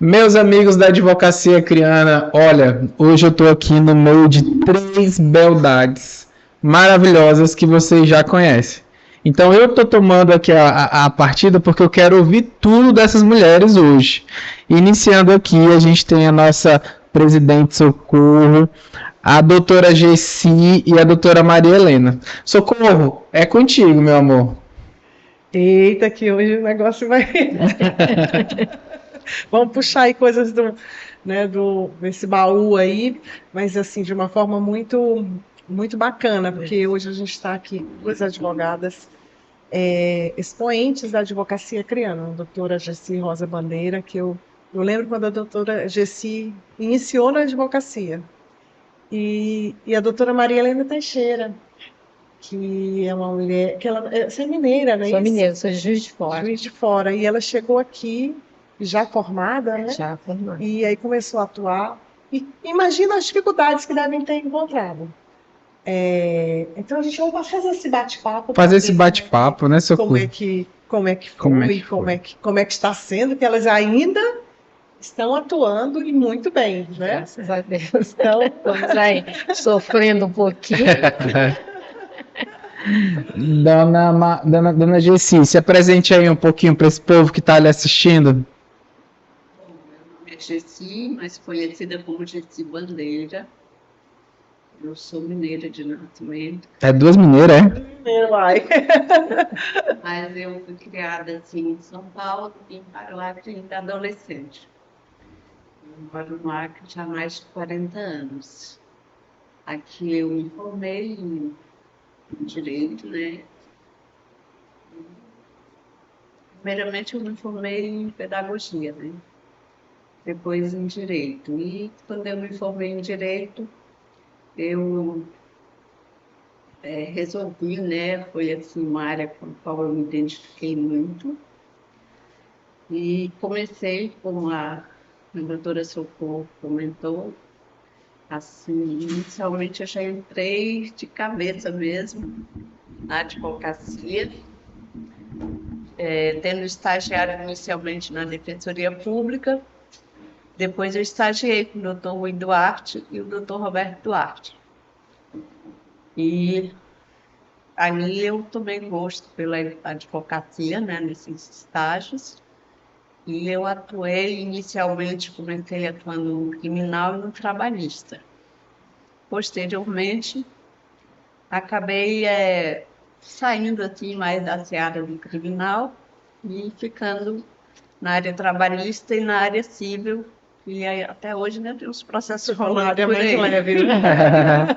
Meus amigos da Advocacia Criana, olha, hoje eu estou aqui no meio de três beldades maravilhosas que vocês já conhecem. Então eu estou tomando aqui a partida porque eu quero ouvir tudo dessas mulheres hoje. Iniciando aqui, a gente tem a nossa presidente Socorro, a doutora Gessi e a doutora Maria Helena. Socorro, é contigo, meu amor. Eita, que hoje o negócio vai... Vamos puxar aí coisas desse baú aí, mas assim, de uma forma muito, muito bacana, porque hoje a gente está aqui com duas advogadas expoentes da advocacia criana, a doutora Gessi Rosa Bandeira, que eu lembro quando a doutora Gessi iniciou na advocacia, e a doutora Maria Helena Teixeira, que é uma mulher, você é mineira, não é Sou isso? mineira, sou de Juiz de Fora. Juiz de Fora, e ela chegou aqui já formada, né? Já formada. E aí começou a atuar. E imagina as dificuldades que devem ter encontrado. Então a gente vai fazer esse bate-papo. Fazer esse bate-papo, né, Socorro? Como é que foi, como é que está sendo, que elas ainda estão atuando e muito bem, né? Graças a Deus. Então, vamos aí, sofrendo um pouquinho. Dona Gessi, se apresente aí um pouquinho para esse povo que está ali assistindo. Meu nome é Gessi, mais conhecida como Gessi Bandeira. Eu sou mineira de nascimento. É duas mineiras, é? Mineiro, vai. Mas eu fui criada assim em São Paulo e para o Acre ainda adolescente. Eu moro no Acre já há mais de 40 anos. Aqui eu me formei em Direito, né? Primeiramente eu me formei em Pedagogia, né? Depois em Direito. E quando eu me formei em Direito, eu resolvi, né? Foi assim uma área com a qual eu me identifiquei muito. E comecei, como a doutora Socorro comentou, assim, inicialmente eu já entrei de cabeça mesmo na advocacia, tendo estagiado inicialmente na Defensoria Pública. Depois eu estagiei com o doutor Rui Duarte e o doutor Roberto Duarte. E aí eu tomei gosto pela advocacia, né, nesses estágios. E eu atuei inicialmente, comecei atuando no criminal e no trabalhista. Posteriormente, acabei saindo assim mais da seara do criminal e ficando na área trabalhista e na área civil. E aí, até hoje, né, tem uns processos rolando por aí. Leve, né?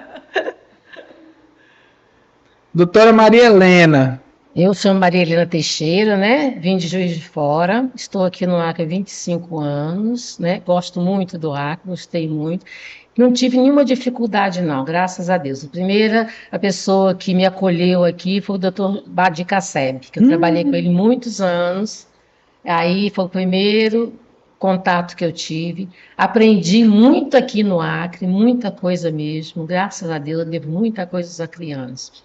Doutora Maria Helena. Eu sou Maria Helena Teixeira, né? Vim de Juiz de Fora, estou aqui no Acre há 25 anos, né? Gosto muito do Acre, gostei muito. Não tive nenhuma dificuldade, não, graças a Deus. A pessoa que me acolheu aqui foi o doutor Badi Casseb, que eu trabalhei com ele muitos anos. Aí foi o primeiro contato que eu tive. Aprendi muito aqui no Acre, muita coisa mesmo. Graças a Deus, eu devo muita coisa aos acrianos.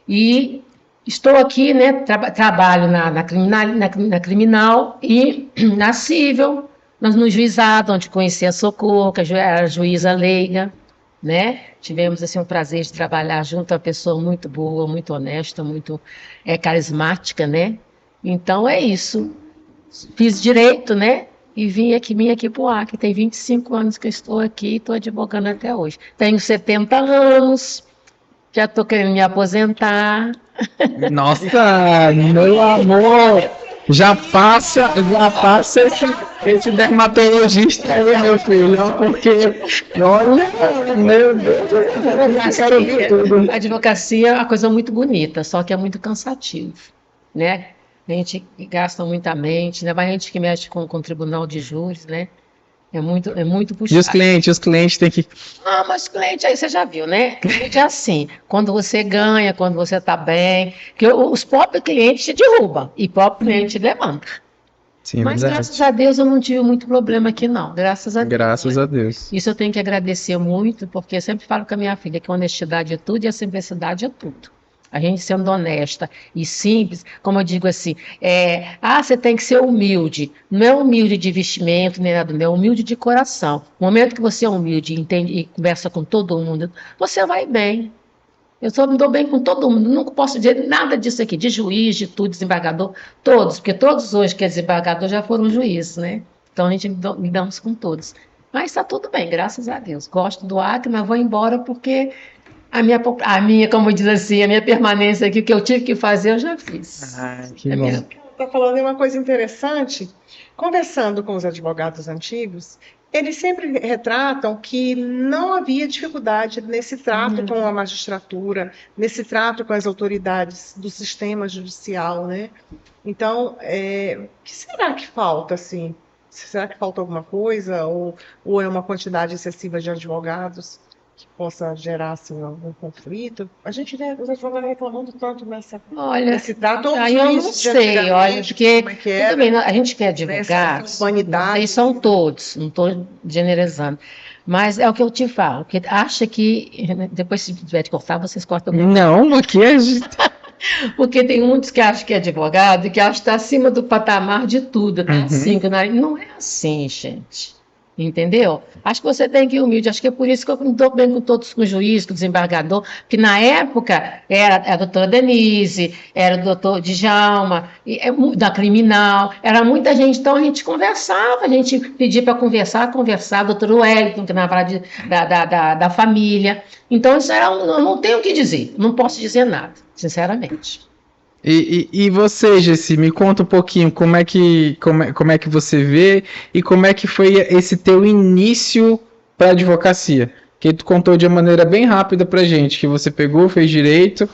E estou aqui, né? Trabalho na criminal e na civil, no juizado, onde conheci a Socorro, que era a juíza leiga, né? Tivemos assim, um prazer de trabalhar junto a uma pessoa muito boa, muito honesta, muito carismática, né? Então é isso. Fiz direito, né? E vim aqui para o Acre. Tem 25 anos que eu estou aqui e estou advogando até hoje. Tenho 70 anos, já estou querendo me aposentar. Nossa, meu amor! Já passa esse dermatologista aí, meu filho, porque, olha, meu Deus, eu quero ver tudo. A advocacia é uma coisa muito bonita, só que é muito cansativo, né? A gente gasta muita mente, né? Vai a gente que mexe com o tribunal de júris, né? É muito puxado. E os clientes têm que... Ah, mas cliente aí você já viu, né? Cliente é assim, quando você ganha, quando você está bem, que os próprios clientes te derrubam e o próprio cliente te levanta. Sim, mas verdade. graças a Deus eu não tive muito problema aqui não, graças a Deus. Graças a Deus. Isso eu tenho que agradecer muito, porque eu sempre falo com a minha filha que a honestidade é tudo e a simplicidade é tudo. a gente sendo honesta e simples, como eu digo assim, você tem que ser humilde. Não é humilde de vestimento, nem nada, não é humilde de coração. No momento que você é humilde, entende e conversa com todo mundo, você vai bem. Eu só me dou bem com todo mundo, nunca posso dizer nada disso aqui, de juiz, de tudo, desembargador, todos, porque todos hoje que é desembargador já foram juízes, né? Então a gente lidamos com todos. Mas está tudo bem, graças a Deus. Gosto do Acre, mas vou embora porque a minha, como diz assim, a minha permanência aqui, o que eu tive que fazer, eu já fiz. Que É bom. minha- Está falando em uma coisa interessante. Conversando com os advogados antigos, eles sempre retratam que não havia dificuldade nesse trato com a magistratura, nesse trato com as autoridades do sistema judicial, né? Então, o que será que falta, assim? Será que falta alguma coisa? Ou é uma quantidade excessiva de advogados que possa gerar, assim, algum conflito? A gente vê os advogados reclamando tanto Olha, nesse trato, ou aí eu não juízes de sei, olha, antigamente, porque como é que eu era, também, a gente que é essa advogados, não humanidade. sei, são todos, não estou generalizando, mas é o que eu te falo, que acha que, depois se tiver de cortar, vocês cortam. Não, aqui a gente. Porque tem muitos que acham que é advogado e que acham que está acima do patamar de tudo, tá? Uhum. Assim, não é assim, gente. Entendeu? Acho que você tem que ir humilde. Acho que é por isso que eu não estou bem com todos os juízes, com o desembargador, porque na época era a doutora Denise, era o doutor Djalma, da criminal, era muita gente. Então a gente conversava, a gente pedia para conversar, doutor Wellington, que na verdade da família. Então isso era, eu não tenho o que dizer, não posso dizer nada, sinceramente. E você, Gessi, me conta um pouquinho como é que você vê e como é que foi esse teu início para advocacia. Que tu contou de uma maneira bem rápida pra gente, que você pegou, fez direito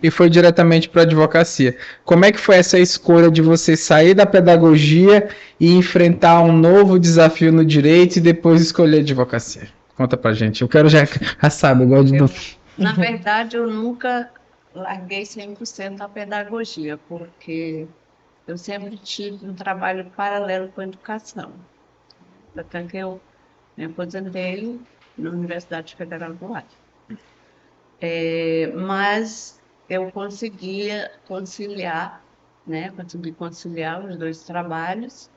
e foi diretamente para advocacia. Como é que foi essa escolha de você sair da pedagogia e enfrentar um novo desafio no direito e depois escolher advocacia? Conta pra gente. Eu quero já sabe, eu gosto de... Na verdade, eu nunca larguei 100% a pedagogia, porque eu sempre tive um trabalho paralelo com a educação. Até que eu me aposentei na Universidade Federal do Acre. Mas eu conseguia conciliar, né? Consegui conciliar os dois trabalhos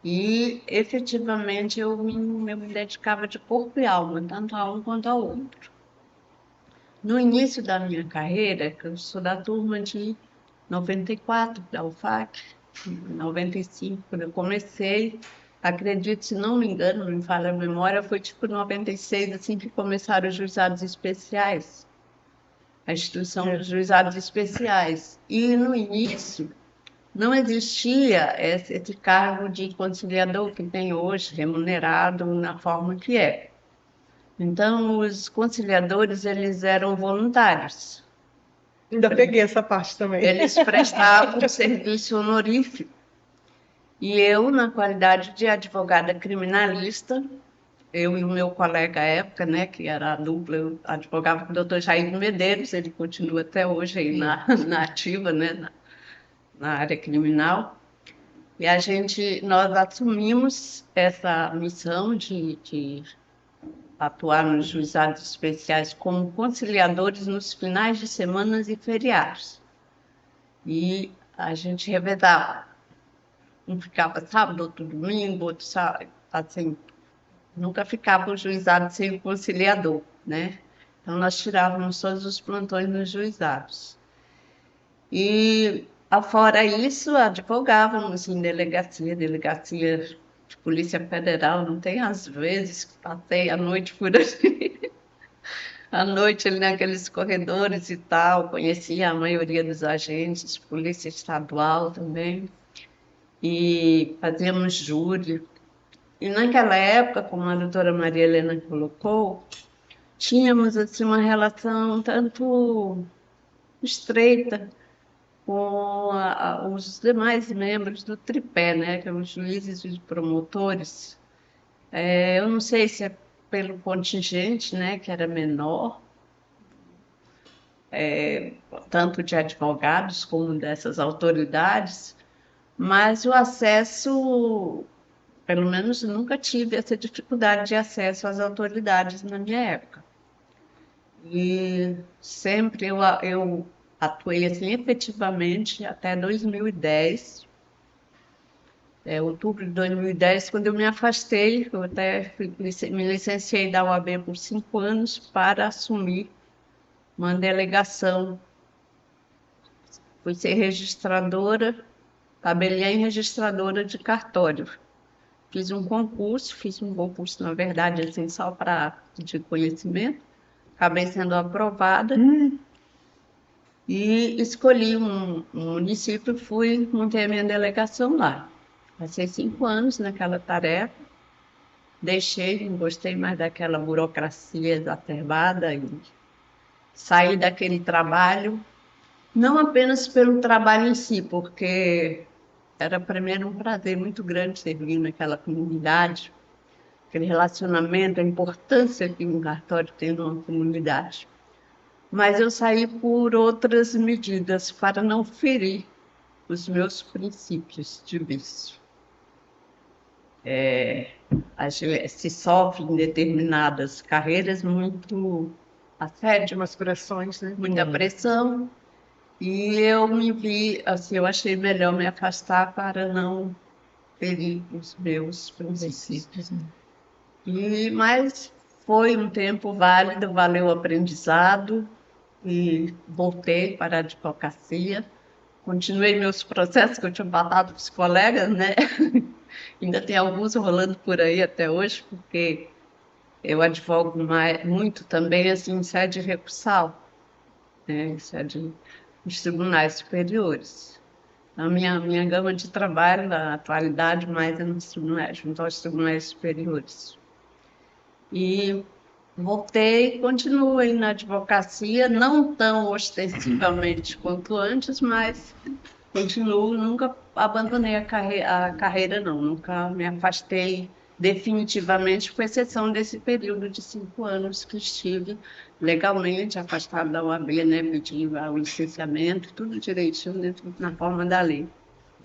e, efetivamente, eu me dedicava de corpo e alma, tanto a um quanto ao outro. No início da minha carreira, que eu sou da turma de 94, da UFAC, em 95, quando eu comecei, acredito, se não me engano, não me falha a memória, foi tipo 96, assim que começaram os juizados especiais, a instituição dos juizados especiais. E no início não existia esse cargo de conciliador que tem hoje, remunerado na forma que é. Então, os conciliadores, eles eram voluntários. Ainda peguei essa parte também. Eles prestavam serviço honorífico. E eu, na qualidade de advogada criminalista, eu e o meu colega à época, né, que era a dupla, eu advogava com o doutor Jair Medeiros, ele continua até hoje aí na ativa, né, na área criminal. E nós assumimos essa missão de atuar nos juizados especiais como conciliadores nos finais de semanas e feriados. E a gente revezava. Um ficava sábado, outro domingo, outro sábado, assim, nunca ficava o juizado sem o conciliador, né? Então, nós tirávamos todos os plantões nos juizados. E, afora isso, advogávamos em delegacia de Polícia Federal, não tem às vezes que passei a noite por ali. À noite ali naqueles corredores e tal, conhecia a maioria dos agentes, Polícia Estadual também, e fazíamos júri. E naquela época, como a doutora Maria Helena colocou, tínhamos assim, uma relação tanto estreita com os demais membros do tripé, né, que são os juízes e os promotores. Eu não sei se é pelo contingente, né, que era menor, tanto de advogados como dessas autoridades, mas o acesso, pelo menos nunca tive essa dificuldade de acesso às autoridades na minha época. E sempre eu atuei assim, efetivamente até 2010, outubro de 2010, quando eu me afastei. Eu até me licenciei da UAB por 5 anos para assumir uma delegação. Fui ser registradora, tabeliã e registradora de cartório. Fiz um concurso, na verdade, assim, só para de conhecimento. Acabei sendo aprovada e escolhi um município e montei a minha delegação lá. Passei 5 anos naquela tarefa, deixei, não gostei mais daquela burocracia exacerbada e saí daquele trabalho, não apenas pelo trabalho em si, porque era para mim um prazer muito grande servir naquela comunidade, aquele relacionamento, a importância que um cartório tem numa comunidade. Mas eu saí por outras medidas para não ferir os meus princípios de vício. Se sofre em determinadas carreiras muito assédio, Umas pressões, né? muita pressão, e eu me vi, assim, eu achei melhor me afastar para não ferir os meus princípios. Mas foi um tempo válido, valeu o aprendizado, e voltei para a advocacia. Continuei meus processos que eu tinha passado para os colegas, né? Ainda tem alguns rolando por aí até hoje, porque eu advogo muito também assim, em sede recursal, né? Em sede dos tribunais superiores. A minha gama de trabalho, na atualidade, mais é nos tribunais, junto aos tribunais superiores. E voltei, continuo aí na advocacia, não tão ostensivamente quanto antes, mas continuo, nunca abandonei a carreira, não, nunca me afastei definitivamente, com exceção desse período de 5 anos que estive legalmente afastado da UAB, né, pedindo o licenciamento, tudo direitinho dentro, na forma da lei.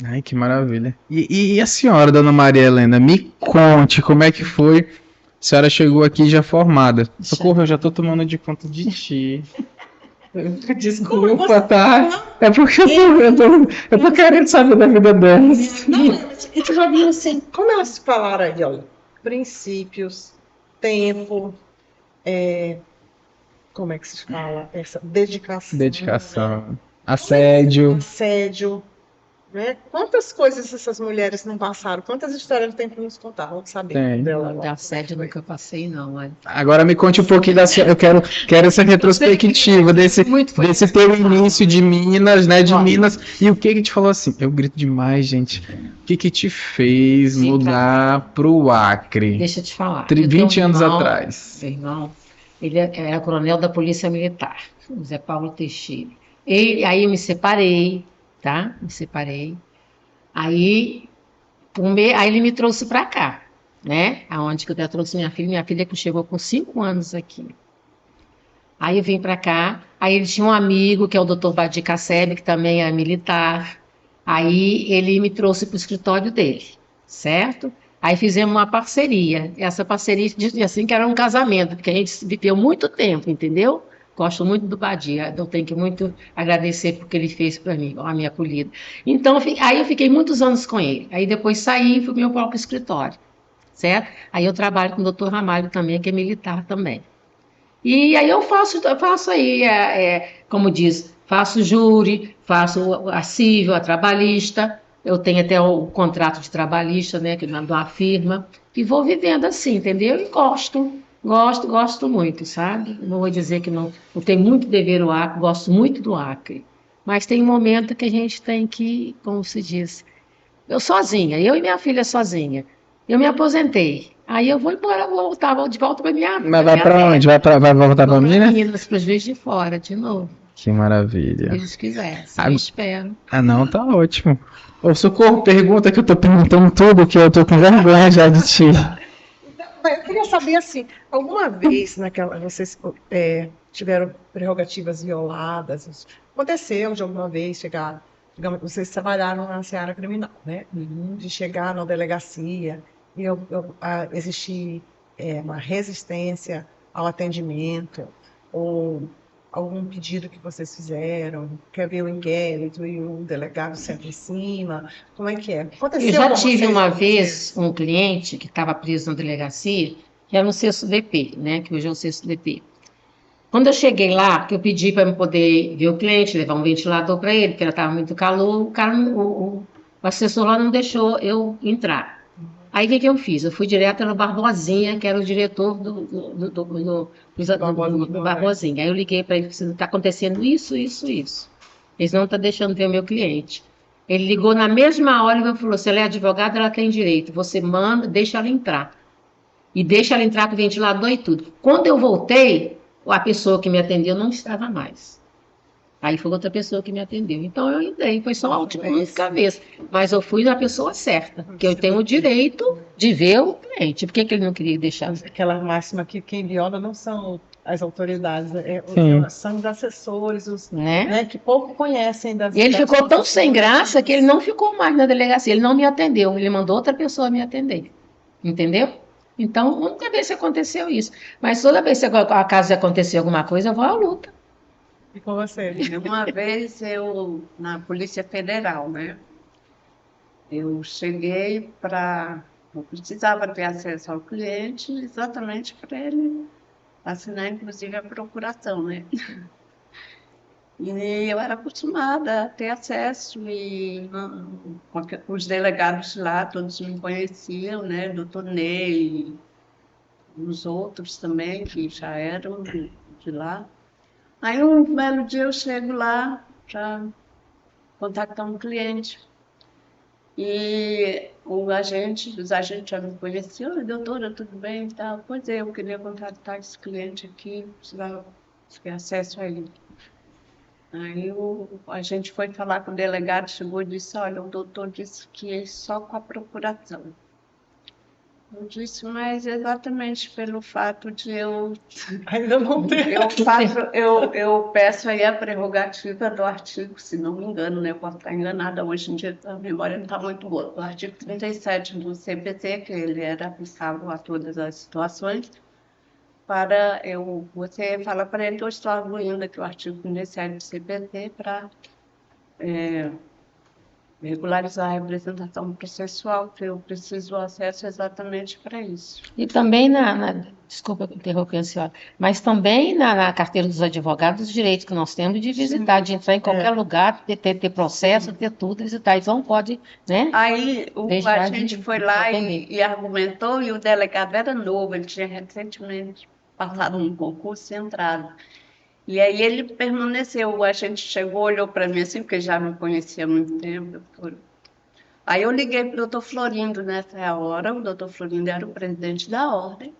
Ai, que maravilha. E a senhora, dona Maria Helena, me conte como é que foi. A senhora chegou aqui já formada. Socorro, eu já tô tomando de conta de ti. Desculpa, tá? É porque eu tô querendo saber da vida delas. Eu já vi assim, começa a falar aí, olha, princípios, tempo, como é que se fala? Essa dedicação. Dedicação, assédio. Assédio, né? Quantas coisas essas mulheres não passaram? Quantas histórias tem para nos contar? Vamos saber Tem. dela Não, agora. da assédio nunca passei, não. Olha. Agora me conte um pouquinho da senhora. Eu quero essa retrospectiva desse teu início de Minas, né? De Minas. E o que te falou assim? Eu grito demais, gente. O que te fez mudar pro Acre? Deixa eu te falar. 20 anos atrás. Meu irmão, ele era coronel da Polícia Militar, José Paulo Teixeira. Aí eu me separei, tá? Me separei. Aí ele me trouxe para cá, né? Aonde que eu trouxe minha filha que chegou com 5 anos aqui. Aí eu vim para cá, aí ele tinha um amigo que é o Dr. Badir Casseb, que também é militar. Aí ele me trouxe para o escritório dele, certo? Aí fizemos uma parceria. Essa parceria, assim, que era um casamento, porque a gente viveu muito tempo, entendeu? Gosto muito do Badia, eu tenho que muito agradecer porque ele fez para mim, a minha acolhida. Então, aí eu fiquei muitos anos com ele. Aí depois saí e fui para o meu próprio escritório, certo? Aí eu trabalho com o doutor Ramalho também, que é militar também. E aí eu faço aí, como diz, faço júri, faço a civil, a trabalhista, eu tenho até o contrato de trabalhista, né, que mandou a firma, e vou vivendo assim, entendeu? E gosto muito, sabe? Não vou dizer que não tem muito dever o Acre, gosto muito do Acre, mas tem um momento que a gente tem que, como se diz, eu sozinha, eu e minha filha sozinha, eu me aposentei. Aí eu vou embora, vou de volta para minha. Mas vai pra onde? Vai voltar pra Minas? Minas, para os Juiz de Fora, de novo. Que maravilha. Se eles quisessem, eu espero. Ah, não, tá ótimo. Ô, Socorro, pergunta que eu tô perguntando tudo, que eu tô com vergonha já de ti. Eu queria saber assim, alguma vez vocês tiveram prerrogativas violadas? Aconteceu de alguma vez chegar, digamos, vocês trabalharam na seara criminal, né? De chegar na delegacia e existir uma resistência ao atendimento, ou algum pedido que vocês fizeram? Quer ver o inquérito e o delegado senta em cima? Como é que é? Eu Aconteceu já com tive vocês uma alguma vez um cliente que estava preso na delegacia, que era no sexto DP, né? Que hoje é o sexto DP. Quando eu cheguei lá, que eu pedi para eu poder ver o cliente, levar um ventilador para ele, porque estava muito calor, o cara, o assessor lá não deixou eu entrar. Aí o que que eu fiz? Eu fui direto no Barbosinha, que era o diretor do Barbosinha. Aí eu liguei para ele, está acontecendo isso, isso, isso. Eles não estão deixando ver o meu cliente. Ele ligou na mesma hora e falou: se ela é advogada, ela tem direito. Você manda, deixa ela entrar. E deixa ela entrar com o ventilador e tudo. Quando eu voltei, a pessoa que me atendeu não estava mais. Aí foi outra pessoa que me atendeu. Então eu entrei, foi só a única vez. Mas eu fui na pessoa certa, que eu tenho o direito de ver o cliente. Por que que ele não queria deixar? Aquela máxima que quem viola não são as autoridades, Sim. são os assessores, Né? né, que pouco conhecem E ele ficou tão condições sem graça que ele coletivas. não ficou mais na delegacia, ele não me atendeu, ele mandou outra pessoa me atender. Entendeu? Então, nunca vez se aconteceu isso. Mas toda vez que acaso acontecer alguma coisa, eu vou à luta. E com você? Uma vez eu, na Polícia Federal, né? Eu cheguei para. Eu precisava ter acesso ao cliente exatamente para ele assinar, inclusive, a procuração, né? E eu era acostumada a ter acesso e os delegados lá, todos me conheciam, né? Doutor Ney, os outros também, que já eram de lá. Aí um belo dia eu chego lá para contactar um cliente. E os agentes já me conheciam: oi, doutora, tudo bem e tal. Pois é, eu queria contactar esse cliente aqui, precisava ter acesso a ele. Aí a gente foi falar com o delegado, chegou e disse: olha, o doutor disse que é só com a procuração. Eu disse: mas exatamente pelo fato de eu Ainda não tem. eu peço aí a prerrogativa do artigo, se não me engano, né? Eu posso estar enganada, hoje em dia a memória não está muito boa, do artigo 37 do CPC, que ele era aplicável a todas as situações, você fala para ele que eu estou arguindo aqui o artigo 37 do CPC para regularizar a representação processual, que eu preciso do acesso exatamente para isso. E também desculpa interromper a senhora, mas também na carteira dos advogados, os direitos que nós temos de visitar, de entrar em qualquer lugar, ter processo, ter tudo, visitar. Então não pode, né? Aí deixar a gente de foi lá atender. e argumentou, e o delegado era novo, ele tinha recentemente passado num concurso e entrado. E aí ele permaneceu, a gente chegou, olhou para mim assim, porque já me conhecia há muito tempo. Aí eu liguei para o doutor Florindo nessa hora, o doutor Florindo era o presidente da ordem,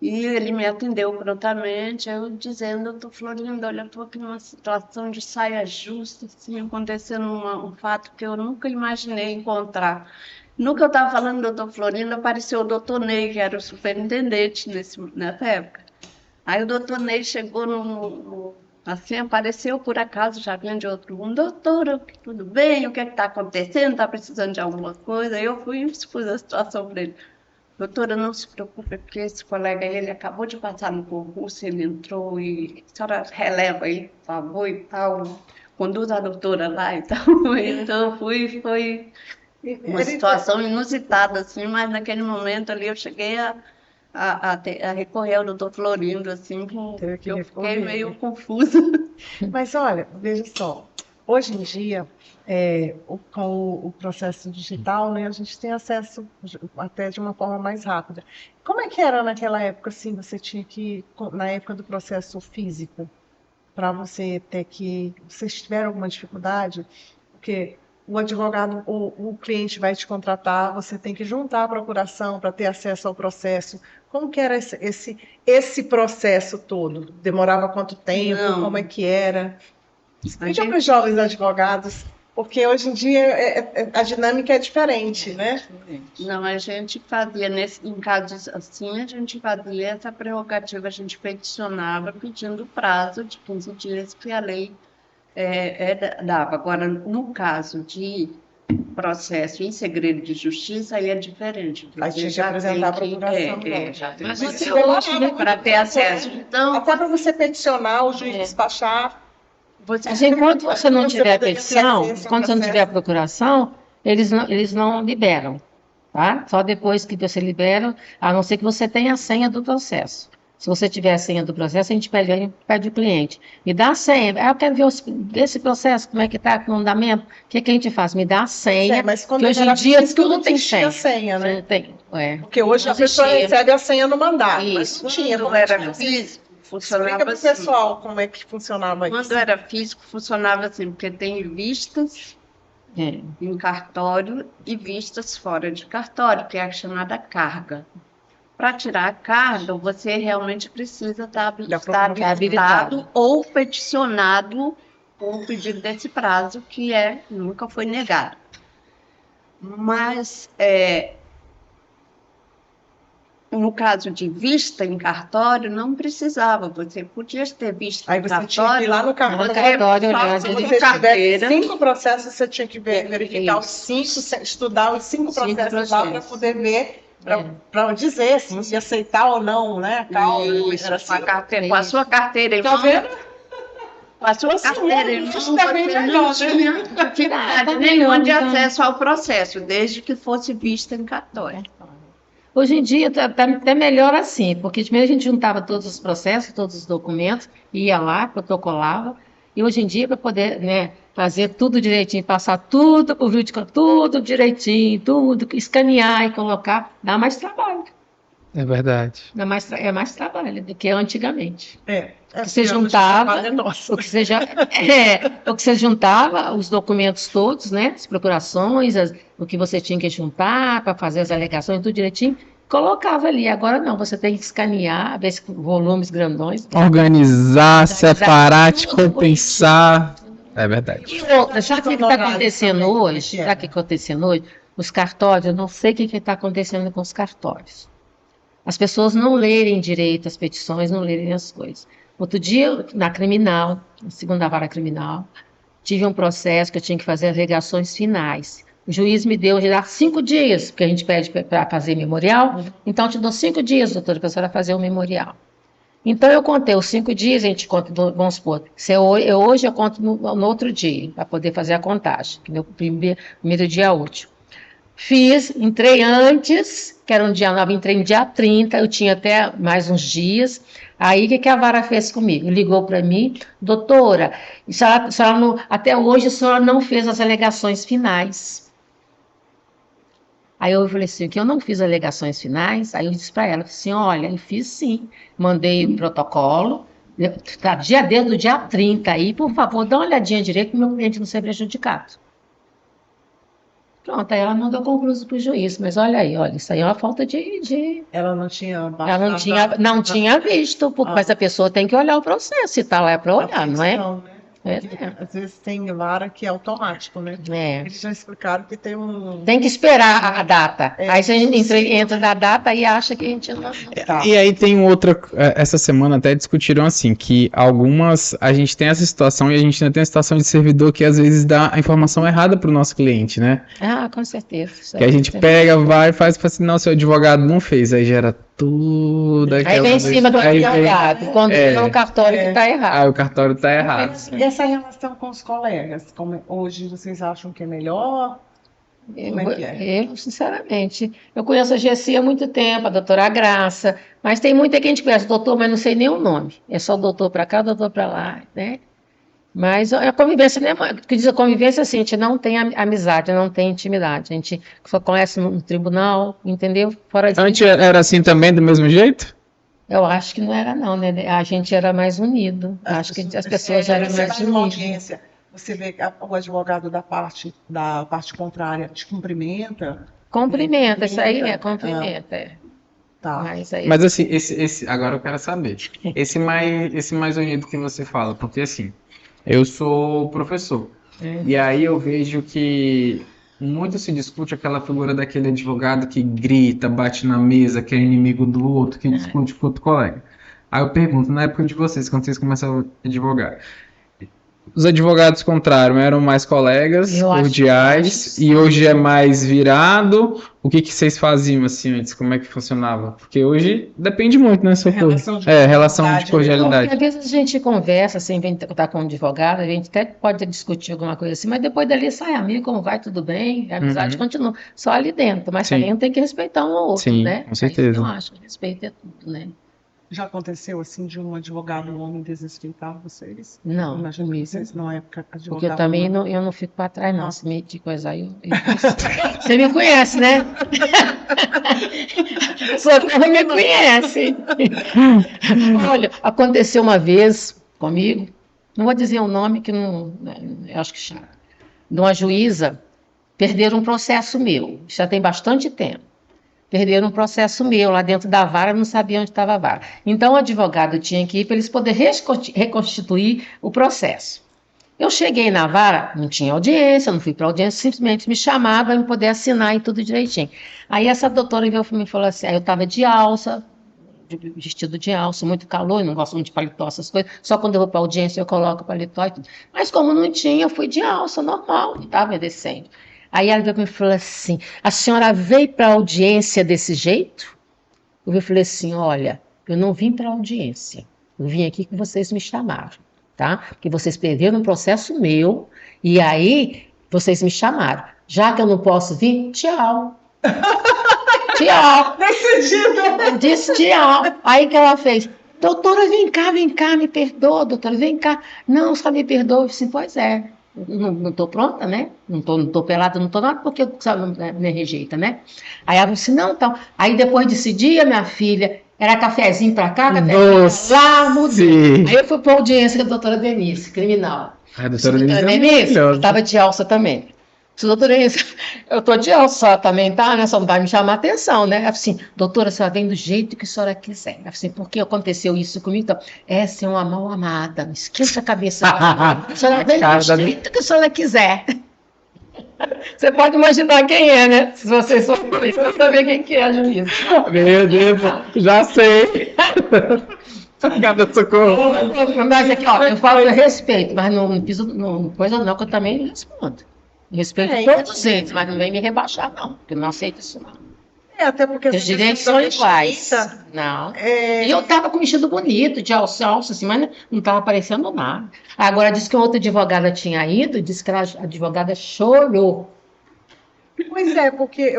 e ele me atendeu prontamente, eu dizendo: doutor Florindo, olha, eu estou aqui numa situação de saia justa, assim, acontecendo um fato que eu nunca imaginei encontrar. No que eu estava falando, doutor Florindo, apareceu o doutor Ney, que era o superintendente nessa época. Aí o doutor Ney chegou assim, apareceu por acaso, já vinha de outro mundo: doutora, tudo bem? O que está acontecendo? Está precisando de alguma coisa? Aí eu fui e expus a situação para ele. Doutora, não se preocupe, porque esse colega aí, ele acabou de passar no concurso, ele entrou, e a senhora releva aí, por favor, e tal, conduz a doutora lá e tal. Então foi uma situação inusitada, assim, mas naquele momento ali eu cheguei a recorrer ao doutor Florindo, assim, Teve que eu fiquei recorrer. meio confusa. Mas olha, veja só, hoje em dia, com o processo digital, né, a gente tem acesso até de uma forma mais rápida. Como é que era naquela época, assim, você tinha que, na época do processo físico, para você ter que, vocês tiveram alguma dificuldade? Porque o advogado, o cliente vai te contratar, você tem que juntar a procuração para ter acesso ao processo. Como que era esse processo todo? Demorava quanto tempo? Não. Como é que era? A Explica gente- para os jovens advogados, porque hoje em dia a dinâmica é diferente, né? Não, a gente fazia, em casos assim, a gente fazia essa prerrogativa, a gente peticionava pedindo prazo de 15 dias que a lei dava. Agora, no caso de processo em segredo de justiça, aí é diferente. Aí tinha que apresentar a procuração, né? já tem Mas que você hoje, né, para ter acesso. Então, Até para você peticionar, o juiz despachar. Mas enquanto você não Você tiver poderia ter petição, acesso ao quando você não tiver a processo. procuração, eles não liberam, tá? Só depois que você libera, a não ser que você tenha a senha do processo. Se você tiver a senha do processo, a gente pede o cliente. Me dá a senha. Ah, eu quero ver esse processo, como é que está com o andamento. O que que a gente faz? Me dá a senha. Mas quando que hoje era em dia físico, tudo não tem existia senha. senha, Você né? não tem, Porque hoje não a pessoa existia. recebe a senha no mandato. Mas Isso. não tinha. quando era físico, funcionava Explica para o assim. pessoal como é que funcionava Quando isso. era físico, funcionava assim, porque tem vistas É. em cartório e vistas fora de cartório, que é a chamada carga. Para tirar a carga, você realmente precisa estar habilitado. habilitado ou peticionado com o pedido desse prazo, que nunca foi negado. Mas, no caso de vista em cartório, não precisava. Você podia ter vista Aí em você tinha que ir lá no cartório. No cartório, só olhar Se com você tivesse carteira. 5 processos, você tinha que verificar os Isso. 5, estudar os 5 processos lá para processos. poder ver, para dizer se ia aceitar ou não, né? Isso, Era com a assim. carteira, com a sua carteira em Tá mão, vendo? com a sua carteira em mão, Isso tá bem você melhor, não né? tinha dificuldade Tá nenhuma melhor, de então. acesso ao processo, desde que fosse vista em cartório. Hoje em dia está até melhor assim, porque primeiro a gente juntava todos os processos, todos os documentos, ia lá, protocolava, e hoje em dia, para poder, né, fazer tudo direitinho, passar tudo por vídeo, tudo direitinho, tudo, escanear e colocar, dá mais trabalho. É verdade. É mais trabalho do que antigamente. O que você juntava, Nossa. o que você juntava, os documentos todos, né? As procurações, o que você tinha que juntar para fazer as alegações, tudo direitinho, colocava ali. Agora não, você tem que escanear, ver se volumes grandões. Organizar, separar, te tudo compensar. É verdade. E outra, sabe o que está acontecendo hoje? Sabe o que está acontecendo hoje? Os cartórios, eu não sei o que está acontecendo com os cartórios. As pessoas não lerem direito as petições, não lerem as coisas. Outro dia, na criminal, na segunda vara criminal, tive um processo que eu tinha que fazer alegações finais. O juiz me deu já 5 dias, porque a gente pede para fazer memorial. Então, eu te dou 5 dias, doutora, para a senhora fazer o memorial. Então, eu contei os 5 dias, a gente conta, vamos supor, se hoje eu conto no outro dia, para poder fazer a contagem, que é o primeiro dia útil. Fiz, entrei antes, que era um dia 9, entrei no dia 30, eu tinha até mais uns dias. Aí, o que a vara fez comigo? Ligou para mim, doutora, a senhora não, até hoje a senhora não fez as alegações finais. Aí eu falei assim, que eu não fiz alegações finais, aí eu disse para ela, assim, olha, eu fiz sim, mandei o protocolo, tá, desde o dia 30 aí, por favor, dá uma olhadinha direito para o meu cliente não ser prejudicado. Pronto, aí ela mandou concluso para o juiz, mas olha aí, olha, isso aí é uma falta de... Ela não tinha Ela não tinha visto, mas a pessoa tem que olhar o processo, se está lá é para olhar, não é? Às vezes tem vara que é automático, né? É. Eles já explicaram que tem um... Tem que esperar a data. Aí você sim. entra na data e acha que a gente não... Tá. E aí tem outra, essa semana até discutiram assim, que algumas, a gente tem essa situação e a gente ainda tem a situação de servidor que às vezes dá a informação errada para o nosso cliente, né? Ah, com certeza. Isso Que a aí, gente com pega, vai e faz assim, não, seu advogado não fez, aí gera tudo certeza. Aí aquela vem em cima do aí vem- advogado, quando é o cartório que está errado. Ah, o cartório tá errado. E essa relação com os colegas? Como hoje vocês acham que é melhor? Como é que é? Eu, sinceramente, eu conheço a Gessi há muito tempo, a doutora Graça, mas tem muita que a gente conhece, doutor, mas não sei nem o nome. É só doutor para cá, doutor para lá, né? Mas a convivência, né? O que diz a convivência, assim, a gente não tem amizade, não tem intimidade. A gente só conhece no tribunal, entendeu? Fora disso, Antes era assim também, do mesmo jeito? eu acho que não era, não, né? A gente era mais unido. Acho que as pessoas eram Você mais vai numa unidas. audiência, você vê que o advogado da parte contrária te cumprimenta? Cumprimenta, isso aí é, cumprimenta. É. Tá. Mas assim, agora eu quero saber. Esse mais unido que você fala, porque assim, eu sou professor. E aí eu vejo que muito se discute aquela figura daquele advogado que grita, bate na mesa, que é inimigo do outro, que discute com outro colega. Aí eu pergunto, na época de vocês, quando vocês começam a advogar, os advogados contrários eram mais colegas, Eu acho cordiais, que e hoje é mais virado. O que que vocês faziam assim antes? Como é que funcionava? Porque hoje depende muito, né, Socorro? Relação de Relação de cordialidade, Porque cordialidade. às vezes a gente conversa, assim, vem estar com um advogado, a gente até pode discutir alguma coisa assim, mas depois dali sai amigo, como vai, tudo bem, a amizade Uhum. continua, só ali dentro, mas Sim. também tem que respeitar um ao outro, Sim, né? com É isso que eu certeza. acho, respeito é tudo, né? Já aconteceu assim de um advogado, um homem desrespeitar vocês? Não, Imagino que comigo. vocês na época Porque eu advogavam. também Não. eu não fico para trás, não. Se me de coisa aí, você me conhece, né? Só que me conhece. Olha, aconteceu uma vez comigo, não vou dizer o nome que não, eu acho que chato, de uma juíza, perderam um processo meu, já tem bastante tempo. Perderam um processo meu lá dentro da vara, não sabia onde estava a vara. Então, o advogado tinha que ir para eles poderem reconstituir o processo. Eu cheguei na vara, não tinha audiência, não fui para audiência, simplesmente me chamaram para eu poder assinar e tudo direitinho. Aí essa doutora veio para mim e falou assim, aí eu estava de alça, vestido de alça, muito calor, eu não gosto muito de paletó, essas coisas, só quando eu vou para audiência eu coloco paletó e tudo. Mas como não tinha, eu fui de alça, normal, não estava descendo. Aí ela veio para mim e falou assim, a senhora veio para a audiência desse jeito? Eu falei assim, olha, eu não vim para audiência, eu vim aqui que vocês me chamaram, tá? Porque vocês perderam um processo meu, e aí vocês me chamaram. Já que eu não posso vir, tchau. Tchau. Decidido! Disse tchau. Aí que ela fez, doutora, vem cá, me perdoa, doutora, vem cá. Não, só me perdoa. Eu disse, pois é, não estou pronta, né? Não tô pelada, não estou nada, porque sabe, me rejeita, né? Aí ela disse, não, então. Aí depois desse dia, minha filha, era cafezinho para cá, cafezinho Doce. pra lá, mudou. Aí eu fui para a audiência com a doutora Denise, criminal. A doutora Denise é Denise, eu maravilhosa. estava de alça também. Disse, doutora Denise, eu tô de alça também, tá? Né? Só não vai me chamar atenção, né? Ela falou assim, doutora, a senhora vem do jeito que a senhora quiser. Ela falou assim, por que aconteceu isso comigo? Então, essa é uma mal amada, não esqueça a cabeça. A senhora vem do jeito que a senhora quiser. Você pode imaginar quem é, né? Se vocês for para saber quem que é a juíza. Meu Deus, já sei. Cada socorro. Mas aqui, ó, eu falo a respeito, mas não piso, não, coisa não, que eu também respondo. Respeito todos eles, mas não vem me rebaixar, não, porque eu não aceito isso, não. Até porque Os direitos são iguais. Não. E eu tava com vestido bonito, de alça, assim, mas não tava aparecendo nada. Agora, disse que outra advogada tinha ido, disse que a advogada chorou. Pois é, porque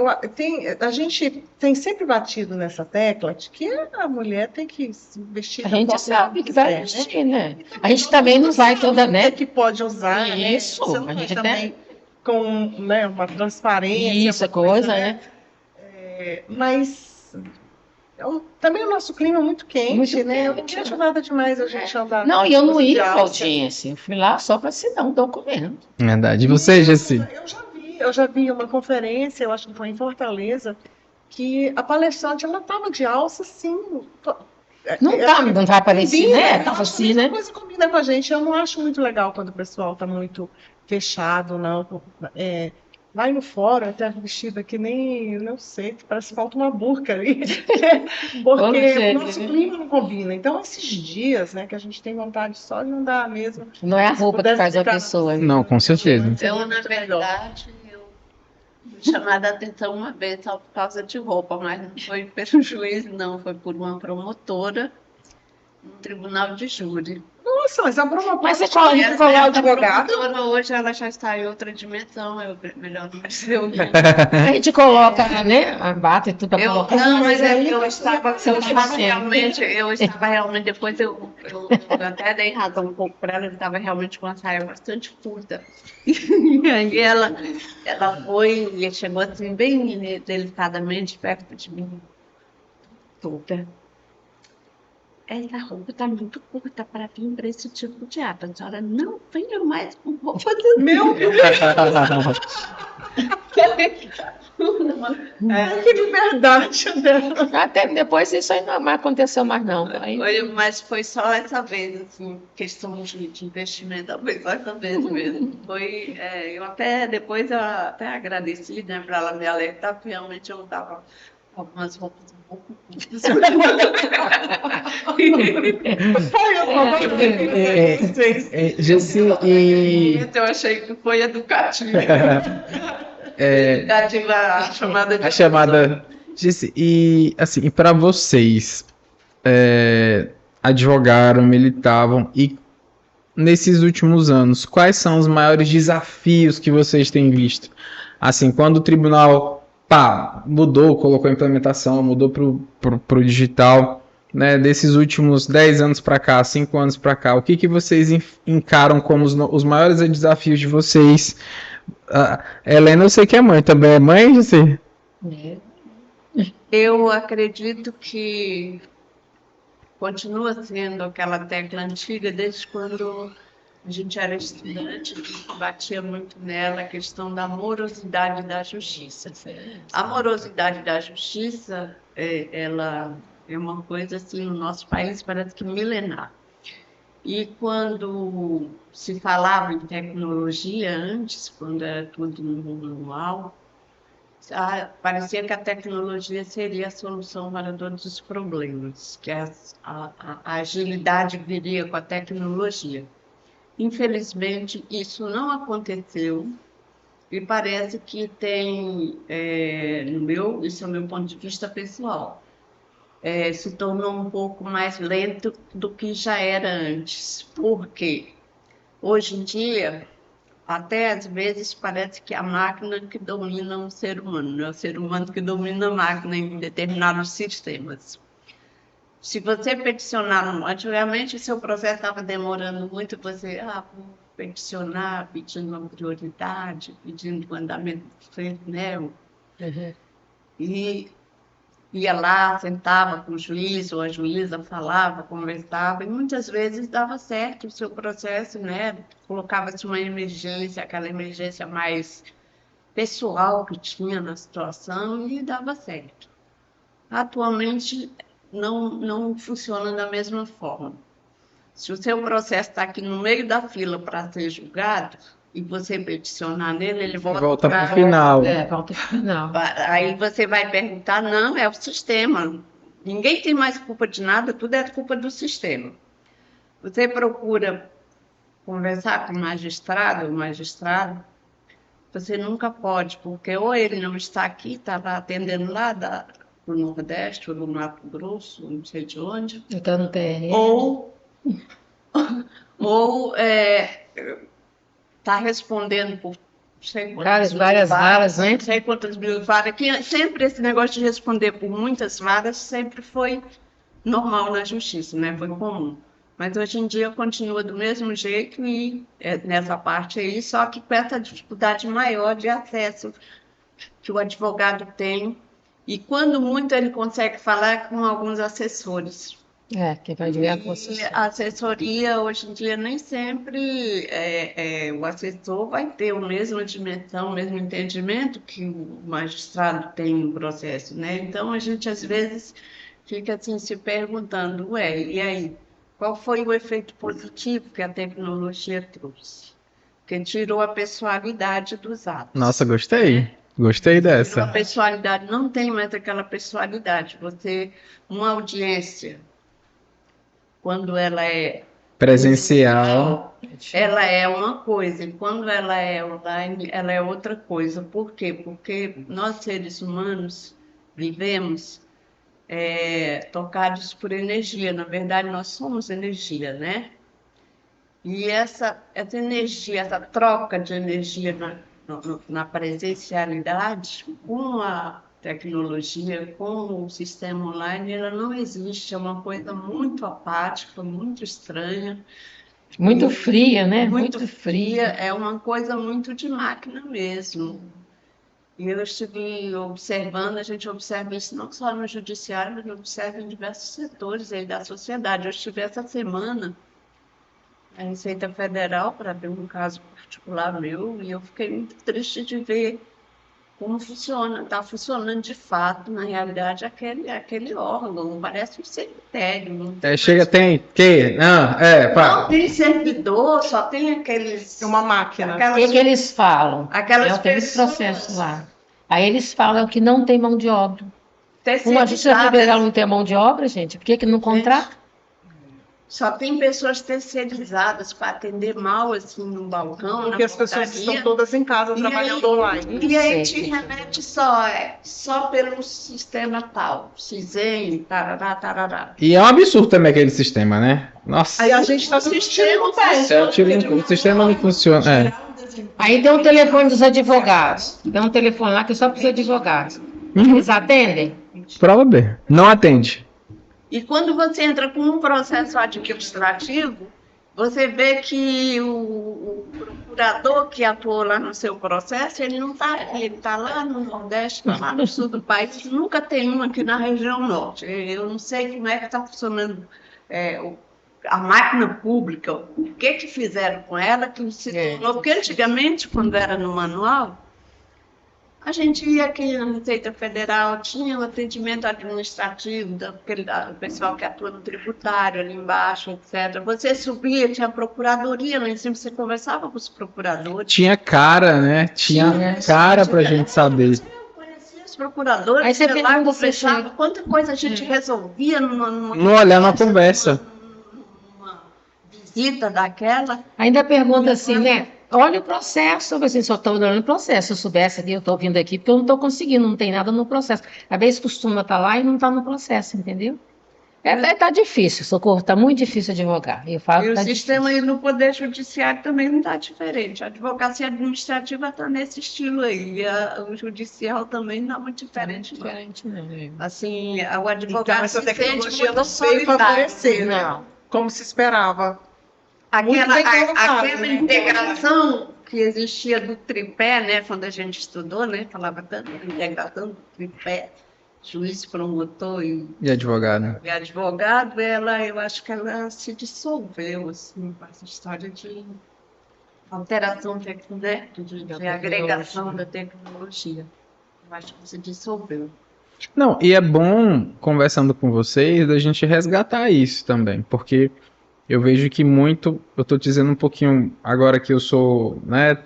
a gente tem sempre batido nessa tecla de que a mulher tem que se vestir A da gente forma sabe que quiser, vai vestir, né? A gente também não vai toda, né? que pode usar, né? Isso, Você não a vai gente também com, né, uma transparência. Isso, uma coisa, né? Mas também o nosso clima é muito quente, Muito né? Eu quente, não acho nada demais a gente andar. Não, e eu não de ia para alça. audiência. Eu fui lá só para assinar um documento. Verdade. E você, Gessi? Eu já vi uma conferência, eu acho que foi em Fortaleza, que a palestrante ela estava de alça, sim. Não vai aparecer, Combina, né? eu Tava acho que assim, essa né? coisa combina com a gente. Eu não acho muito legal quando o pessoal está muito fechado, não. Vai no fórum, até vestida que nem, não sei, parece que falta uma burca ali. Porque o nosso clima não combina. Então, esses dias, né, que a gente tem vontade só de não dar mesmo. Não é a roupa que faz a pessoa. Não, com certeza. Eu, na verdade, fui chamada a atenção uma vez só por causa de roupa, mas não foi pelo juiz, não, foi por uma promotora no tribunal de júri. Nossa, mas a promotora. Mas você qual é o advogado? Promotora hoje ela já está em outra dimensão, melhor não dizer o nome. A gente coloca, né? A bata e tudo para colocar. Não, mas aí eu estava realmente, depois eu até dei razão um pouco para ela, eu estava realmente com uma saia bastante curta. E aí ela foi, e chegou assim, bem delicadamente perto de mim. Toda. Essa roupa está muito curta para vir para esse tipo de ato. A senhora não venha mais com roupa de Meu Deus! Que liberdade, né? Até depois isso aí não aconteceu mais, não. Aí, Mas foi só essa vez, assim, questão de investimento, foi só essa vez mesmo. Foi, eu até, depois eu até agradeci, né, para ela me alertar, porque realmente eu não estava umas roupas um pouco curtas. Gessi, e Eu achei que foi educativo. Educativa a chamada de a chamada. Gessi, e assim, para vocês, advogaram, militavam, e nesses últimos anos, quais são os maiores desafios que vocês têm visto? Assim, quando o tribunal, pá, mudou, colocou a implementação, mudou pro digital, né? Desses últimos 10 anos para cá, 5 anos para cá, o que que vocês encaram como os maiores desafios de vocês? Helena, eu sei que é mãe, também é mãe, Gessi? Eu acredito que continua sendo aquela tecla antiga desde quando a gente era estudante, a gente batia muito nela a questão da morosidade da justiça. A morosidade da justiça, ela é uma coisa assim, no nosso país parece que milenar. E quando se falava em tecnologia antes, quando era tudo no mundo normal, parecia que a tecnologia seria a solução para todos os problemas, que a agilidade viria com a tecnologia. Infelizmente, isso não aconteceu e parece que tem, isso é o meu ponto de vista pessoal, se tornou um pouco mais lento do que já era antes. Por quê? Hoje em dia, até às vezes parece que é a máquina que domina o ser humano, não é o ser humano que domina a máquina em determinados sistemas. Se você peticionar, antigamente o seu processo estava demorando muito, você vou peticionar, pedindo uma prioridade, pedindo um andamento diferente, né? E ia lá, sentava com o juiz ou a juíza, falava, conversava, e muitas vezes dava certo o seu processo, né? Colocava-se uma emergência, aquela emergência mais pessoal que tinha na situação, e dava certo. Atualmente, não funciona da mesma forma. Se o seu processo está aqui no meio da fila para ser julgado, e você peticionar nele, ele Volta para o final. Volta pro final. Aí você vai perguntar, não, é o sistema. Ninguém tem mais culpa de nada, tudo é culpa do sistema. Você procura conversar com o magistrado ou magistrado, você nunca pode, porque ou ele não está aqui, está lá atendendo lá do Nordeste, ou do Mato Grosso, não sei de onde, Então não tem. ou está respondendo por Várias varas, né? não sei quantas mil varas, que sempre esse negócio de responder por muitas varas sempre foi normal na justiça, né? Foi comum. Mas hoje em dia continua do mesmo jeito e nessa parte aí, só que com essa dificuldade maior de acesso que o advogado tem. E quando muito ele consegue falar com alguns assessores. Que vai direto com E a assessoria, hoje em dia, nem sempre o assessor vai ter a mesma dimensão, o mesmo entendimento que o magistrado tem no processo, né? Então, a gente, às vezes, fica assim, se perguntando, e aí, qual foi o efeito positivo que a tecnologia trouxe? Porque tirou a pessoalidade dos atos. Nossa, gostei. Gostei dessa. A pessoalidade, não tem mais aquela pessoalidade. Uma audiência, quando ela é Presencial, ela é uma coisa, e quando ela é online, ela é outra coisa. Por quê? Porque nós, seres humanos, vivemos tocados por energia. Na verdade, nós somos energia, né? E essa energia, essa troca de energia na presencialidade, com a tecnologia, com o sistema online, ela não existe. É uma coisa muito apática, muito estranha. Muito fria, né? Muito fria, é uma coisa muito de máquina mesmo. E eu estive observando, a gente observa isso não só no judiciário, mas observa em diversos setores aí da sociedade. Eu estive essa semana na Receita Federal para ver um caso particular meu, e eu fiquei muito triste de ver como funciona. Está funcionando de fato, na realidade, aquele órgão, parece um cemitério. chega, tem que? Não tem servidor, só tem aqueles... Uma máquina. O que eles falam? Aquelas Tem esse processo lá. Aí eles falam que não tem mão de obra. Uma Justiça Federal não tem mão de obra, gente? Por que não contrata? Só tem pessoas terceirizadas para atender mal, assim, no balcão, Porque na as pessoas portaria. estão todas em casa E trabalhando aí- online. E aí Sei. te remete só pelo sistema tal, CISEM, tarará, tarará. E é um absurdo também aquele sistema, né? Nossa. Aí a gente está assistindo o teste. O sistema não funciona. É. Aí tem um telefone dos advogados. Tem um telefone lá que é só para os advogados. Uhum. Eles atendem? Prova B. Não atende. E quando você entra com um processo administrativo, você vê que o procurador que atuou lá no seu processo, ele não está, ele está lá no Nordeste, está lá no sul do país, nunca tem um aqui na região Norte. Eu não sei como é que está funcionando a máquina pública, o que fizeram com ela, que se tornou, porque antigamente, quando era no manual, a gente ia aqui na Receita Federal, tinha o atendimento administrativo do pessoal que atua no tributário ali embaixo, etc. Você subia, tinha procuradoria lá em cima, você conversava com os procuradores. Tinha cara, né? Tinha cara pra gente saber. Eu conhecia os procuradores, Aí você ia lá, pergunta se conversava, chega. quanta coisa a gente resolvia No olhar, na conversa. numa visita daquela. Ainda pergunta assim, né? Olha o processo, assim, só estou olhando o processo. Se eu soubesse aqui, eu estou vindo aqui, porque eu não estou conseguindo, não tem nada no processo. Às vezes costuma estar lá e não está no processo, entendeu? Tá difícil, Socorro, tá muito difícil advogar. Eu falo E que o tá sistema difícil. aí no Poder Judiciário também não está diferente. A advocacia administrativa está nesse estilo aí. E o judicial também não é muito diferente. Não. Diferente, não. Assim, o Então, advogado essa se sente tecnologia muito não veio solitário. favorecer, né? Não. Como se esperava. Muito Aquela, bem colocado, aquela né? integração que existia do tripé, né? Quando a gente estudou, né? Falava tanto da integração do tripé, juiz, promotor E advogado. e advogado, eu acho que ela se dissolveu, assim, com essa história de alteração né? de agregação da tecnologia. Eu acho que se dissolveu. Não, e é bom, conversando com vocês, da gente resgatar isso também, porque eu vejo que muito, eu tô dizendo um pouquinho agora que eu sou, né,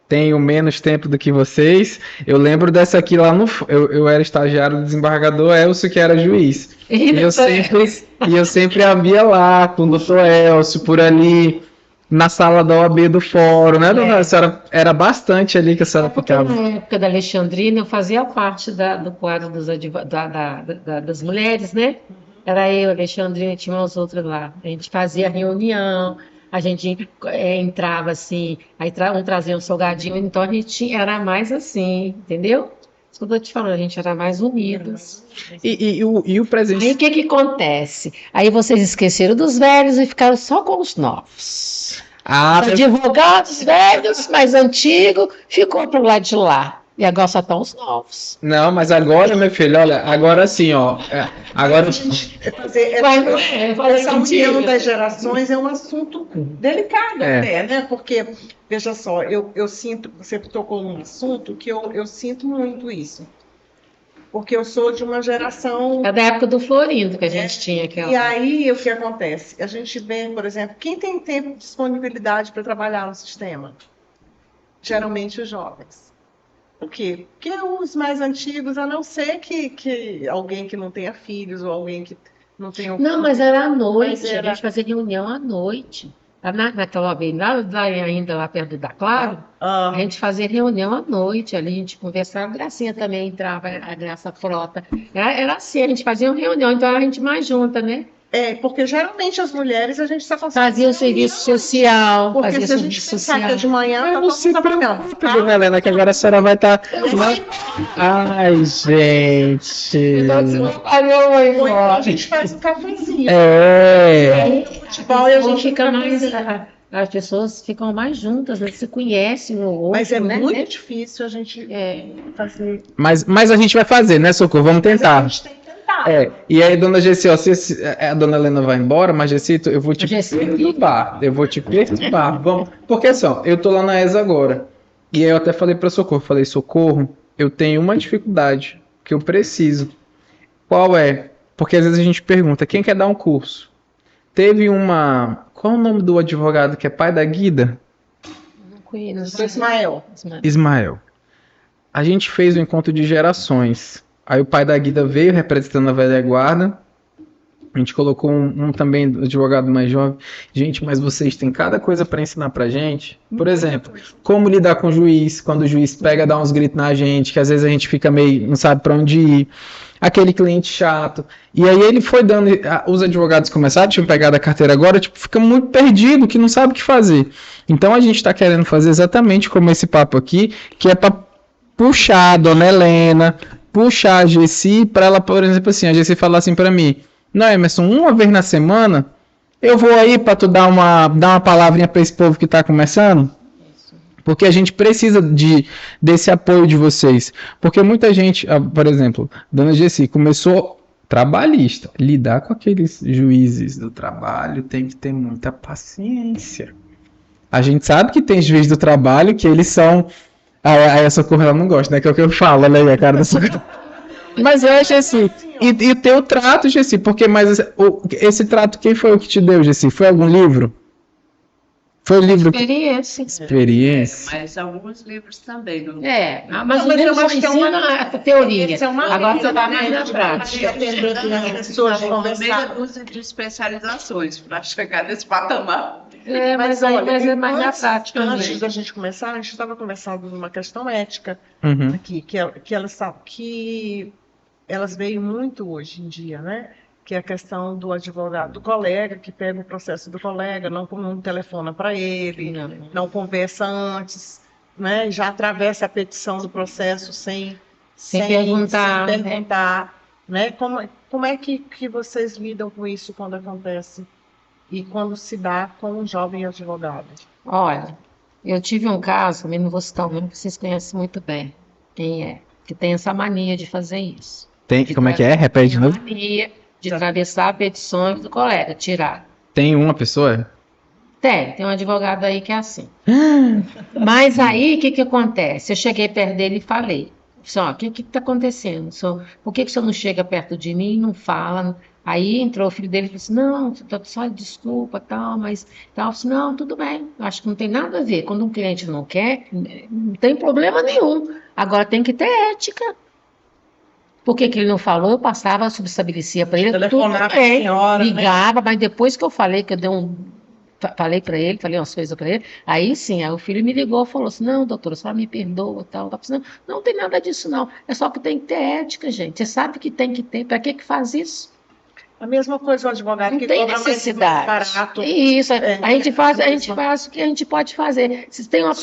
tenho menos tempo do que vocês, eu lembro dessa aqui lá eu era estagiário do desembargador Elcio, que era juiz, e eu sempre a via lá com o doutor Elcio, por ali, na sala da OAB do fórum, né, dona? A senhora era bastante ali que a senhora ficava. Na época da Alexandrina, eu fazia parte do quadro das mulheres, né? Era eu, Alexandrina, e tinha umas outras lá. A gente fazia reunião, a gente entrava assim, aí um trazia um salgadinho, então a gente era mais assim, entendeu? Isso que eu tô te falando, a gente era mais unidos. E o Aí presente. o que que acontece? Aí vocês esqueceram dos velhos e ficaram só com os novos. Ah, Os advogados velhos, mais antigos, ficou pro lado de lá. E agora só estão os novos. não, mas agora, meu filho, olha, agora sim, ó. Agora. Essa união das gerações é um assunto delicado até, né? Porque, veja só, eu sinto, você tocou num assunto que eu sinto muito isso. Porque eu sou de uma geração. É da época do Florindo que a gente tinha aquela. E aí, o que acontece? A gente vê, por exemplo, quem tem tempo de disponibilidade para trabalhar no sistema? Geralmente os jovens. Por quê? Porque os mais antigos, a não ser que alguém que não tenha filhos ou alguém que não tenha... Não, mas era à noite, Mas era- a gente fazia reunião à noite. Naquela vez, ainda lá perto da Claro, Ah, a gente fazia reunião à noite ali, a gente conversava, a Gracinha também entrava, a Graça Frota. Era assim, a gente fazia uma reunião, então a gente mais junta, né? porque geralmente as mulheres a gente está Fazia o serviço social, Porque fazia se a serviço gente pensar que é social. de manhã, tá Não todo se mundo trabalhando. preocupe, dona Helena, que agora a senhora vai estar. Ai, gente. Valeu, Ou então a embora. gente faz um cafezinho. É. Futebol e a gente Fica mais, as pessoas ficam mais juntas, né? Se conhecem um ao outro, Mas é né? muito difícil a gente fazer. Mas a gente vai fazer, né, Socorro? Vamos Mas a tentar. gente tem que tentar. E aí, dona Gessi, ó, se a dona Helena vai embora, mas Gessito, eu vou te Gessi. perturbar. Eu vou te perturbar. Vamos. Porque assim, ó, eu tô lá na ESA agora. E aí eu até falei pra Socorro, falei, Socorro, eu tenho uma dificuldade que eu preciso. Qual é? Porque às vezes a gente pergunta, quem quer dar um curso? Teve uma... Qual é o nome do advogado que é pai da Guida? Não conheço. Sou Ismael. Ismael. A gente fez um encontro de gerações Aí o pai da Guida veio representando a velha guarda. A gente colocou um também advogado mais jovem. Gente, mas vocês têm cada coisa para ensinar pra gente. Por exemplo, como lidar com o juiz, quando o juiz pega, dá uns gritos na gente, que às vezes a gente fica meio, não sabe para onde ir. Aquele cliente chato. E aí ele foi dando, os advogados começaram, tinham pegado a carteira agora, tipo, fica muito perdido, que não sabe o que fazer. Então a gente está querendo fazer exatamente como esse papo aqui, que é para puxar a dona Helena, puxar a Gessi, para ela, por exemplo, assim, a Gessi falar assim para mim: não, Emerson, uma vez na semana, eu vou aí para tu dar uma palavrinha para esse povo que está começando. Porque a gente precisa desse apoio de vocês. Porque muita gente, por exemplo, dona Gessi começou trabalhista. Lidar com aqueles juízes do trabalho tem que ter muita paciência. A gente sabe que tem juiz do trabalho que eles são... Aí a Socorro ela não gosta, né? Que é o que eu falo, né? A cara da Socorro. Mas é, Gessi. E o teu trato, Gessi, porque mais esse trato, quem foi o que te deu, Gessi? Foi algum livro? Foi o livro... Experiência. Mas alguns livros também. Não... mas o livro só ensina a teoria. Agora você vai mais na prática. Meia dúzia de especializações para chegar nesse patamar. Mas é mais na prática. Antes da gente começar, a gente estava conversando numa questão ética aqui, que elas veem muito hoje em dia, né? Que é a questão do advogado, do colega, que pega o processo do colega, não telefona para ele, não conversa antes, né? Já atravessa a petição do processo sem perguntar, né? Como é que vocês lidam com isso quando acontece? E quando se dá com um jovem advogado? Olha, eu tive um caso, também não vou citar o nome, que vocês conhecem muito bem quem é, que tem essa mania de fazer isso. Como é que é? Repete de novo. Mania de atravessar petições do colega, tirar. Tem uma pessoa? Tem um advogado aí que é assim. Mas aí, o que acontece? Eu cheguei perto dele e falei, o que está acontecendo? Por que o senhor não chega perto de mim e não fala? Aí entrou o filho dele e falou assim, não, só desculpa, tal, mas tal. Eu disse, não, tudo bem, acho que não tem nada a ver. Quando um cliente não quer, não tem problema nenhum. Agora tem que ter ética. Por que ele não falou? Eu passava, subestabelecia para ele, telefonava tudo bem, senhora, ligava, mas depois que eu falei, que eu dei falei para ele, falei umas coisas para ele, aí sim, aí o filho me ligou e falou assim, não, doutora, a senhora me perdoa, tal, não tem nada disso não, é só que tem que ter ética, gente, você sabe que tem que ter, para que faz isso? A mesma coisa o advogado não que tem cobra necessidade. Mais barato. Isso, a gente faz o que a gente pode fazer. Se tem uma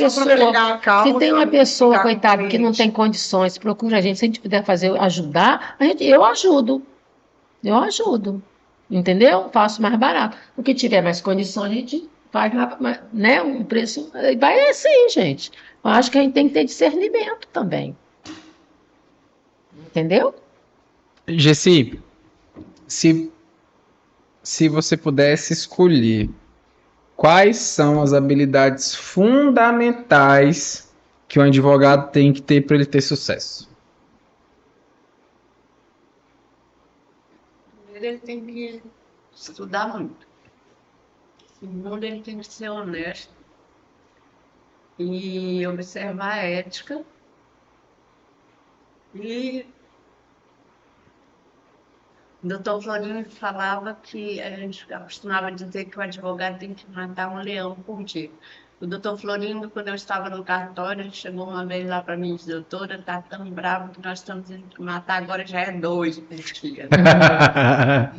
pessoa, coitada, que não tem condições, procura a gente, se a gente puder ajudar, eu ajudo. Entendeu? Faço mais barato. O que tiver mais condições, a gente faz, né, um preço. Vai assim, gente. Eu acho que a gente tem que ter discernimento também. Entendeu? Gessi, se você pudesse escolher quais são as habilidades fundamentais que um advogado tem que ter para ele ter sucesso? Ele tem que estudar muito. Segundo, ele tem que ser honesto e observar a ética. E o doutor Florino falava que a gente costumava dizer que o advogado tem que matar um leão por dia. O doutor Florino, quando eu estava no cartório, ele chegou uma vez lá para mim e disse, doutora, está tão bravo que nós estamos indo matar agora já é 2 por dia.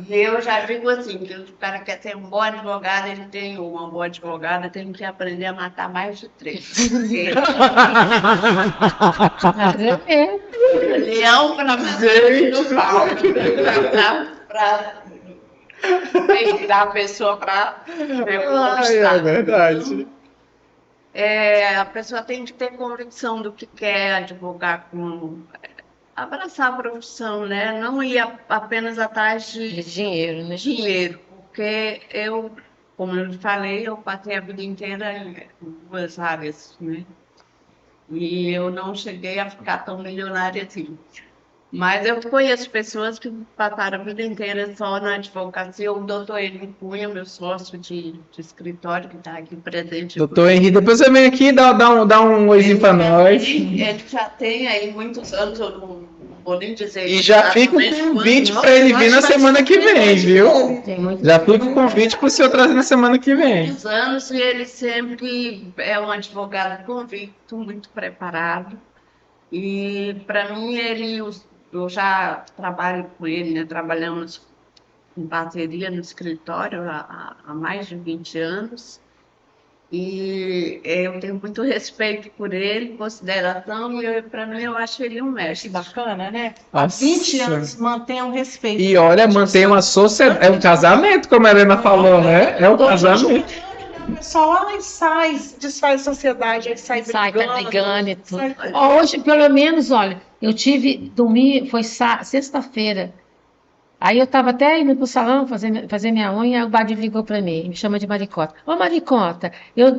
E eu já digo assim, que o cara quer ter um bom advogado, ele tem uma boa advogada, tem que aprender a matar mais de 3. Leão para fazer no pau. Para tirar a pessoa para É verdade. A pessoa tem que ter convicção do que quer advogar, abraçar a profissão, né? Não ir apenas atrás de dinheiro, né? Dinheiro, porque como eu falei, eu passei a vida inteira em 2 áreas, né? E eu não cheguei a ficar tão milionária assim. Mas eu conheço pessoas que passaram a vida inteira só na advocacia. O doutor Henrique Cunha, meu sócio de escritório, que está aqui presente. Doutor Henrique, depois você vem aqui e dá um oizinho para nós. Ele já tem aí muitos anos, eu não vou nem dizer. E já fica o exatamente convite quando, para ele vir na Mas semana que vem, viu? Tem muito Já fica o convite para o senhor trazer na semana que vem. muitos anos, e ele sempre é um advogado convicto, muito preparado. E para mim, eu já trabalho com ele, né? Trabalhamos em parceria no escritório há mais de 20 anos. E eu tenho muito respeito por ele, consideração, e para mim eu acho ele um Que mestre. bacana, né? Há Nossa. 20 anos mantém um respeito. E olha, mantém uma sociedade. É um casamento, como a Helena falou, né? É um casamento. O pessoal sai, desfaz a sociedade, aí sai sai brigando. tá brigando e tudo. sai- Ó, hoje, pelo menos, olha, eu tive domingo, foi sexta-feira. Aí eu estava até indo para o salão fazer minha unha, o Badir ligou para mim, me chama de Maricota. Ô Maricota, eu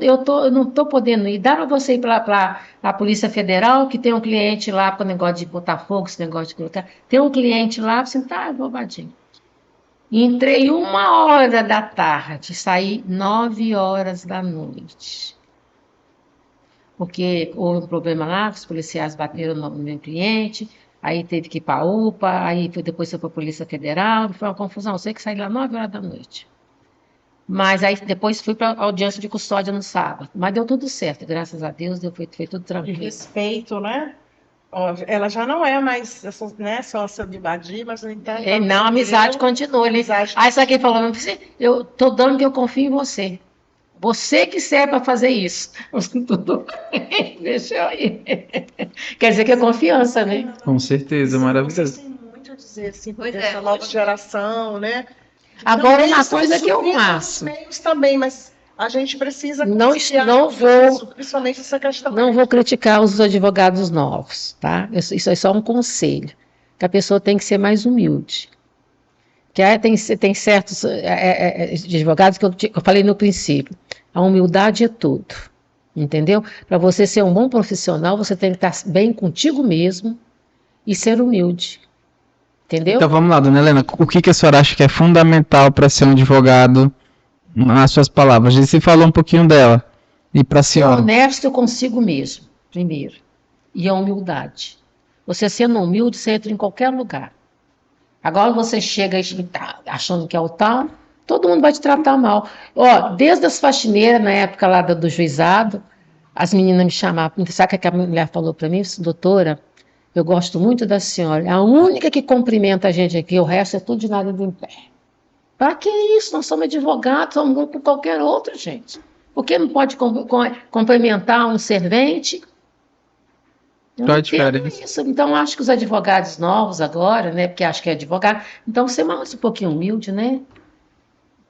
não estou podendo ir, dá para você ir para a Polícia Federal, que tem um cliente lá com o negócio de botar fogo, esse negócio de colocar. Tem um cliente lá, você tá, eu vou, Badir. Entrei 1h da tarde, saí 9h da noite. Porque houve um problema lá, os policiais bateram no meu cliente, aí teve que ir para a UPA, aí depois foi para a Polícia Federal, foi uma confusão. Eu sei que saí lá 9h da noite. Mas aí depois fui para a audiência de custódia no sábado. Mas deu tudo certo, graças a Deus, foi tudo De tranquilo. respeito, né? Ó, ela já não é mais, né, sócia de Badir, mas no entanto. É, não, a amizade continua. Amizade. Aí sabe quem falou? Eu tô dando que eu confio em você. Você que serve para fazer isso. Tudo bem, deixa eu ir. Quer dizer que é confiança, né? Com certeza, Vocês maravilhoso. têm muito a dizer, assim, Pois é, dessa nova hoje- geração, né? Agora, Também uma estão coisa que eu suprindo faço. os meios também, mas a gente precisa Não conciliar vou- isso, principalmente essa questão. Não vou criticar os advogados novos, tá? Isso é só um conselho. Que a pessoa tem que ser mais humilde. Que tem certos advogados que eu falei no princípio. A humildade é tudo. Entendeu? Para você ser um bom profissional, você tem que estar bem contigo mesmo e ser humilde. Entendeu? Então vamos lá, dona Helena, o que a senhora acha que é fundamental para ser um advogado, nas suas palavras? Você falou um pouquinho dela. E para a Ser senhora? honesto consigo mesmo, primeiro. E a humildade. Você sendo humilde, você entra em qualquer lugar. Agora você chega e tá achando que é o tal, todo mundo vai te tratar mal. Ó, desde as faxineiras, na época lá do juizado, as meninas me chamavam. Sabe o que a mulher falou para mim? Doutora, eu gosto muito da senhora. É a única que cumprimenta a gente aqui, o resto é tudo de nariz em pé. Para que isso? Nós somos advogados, somos como qualquer outro, gente. Por que não pode cumprimentar um servente? Eu Qual a não entendo diferença? isso. Então, acho que os advogados novos agora, né? Porque acho que é advogado, então ser mais um pouquinho humilde, né?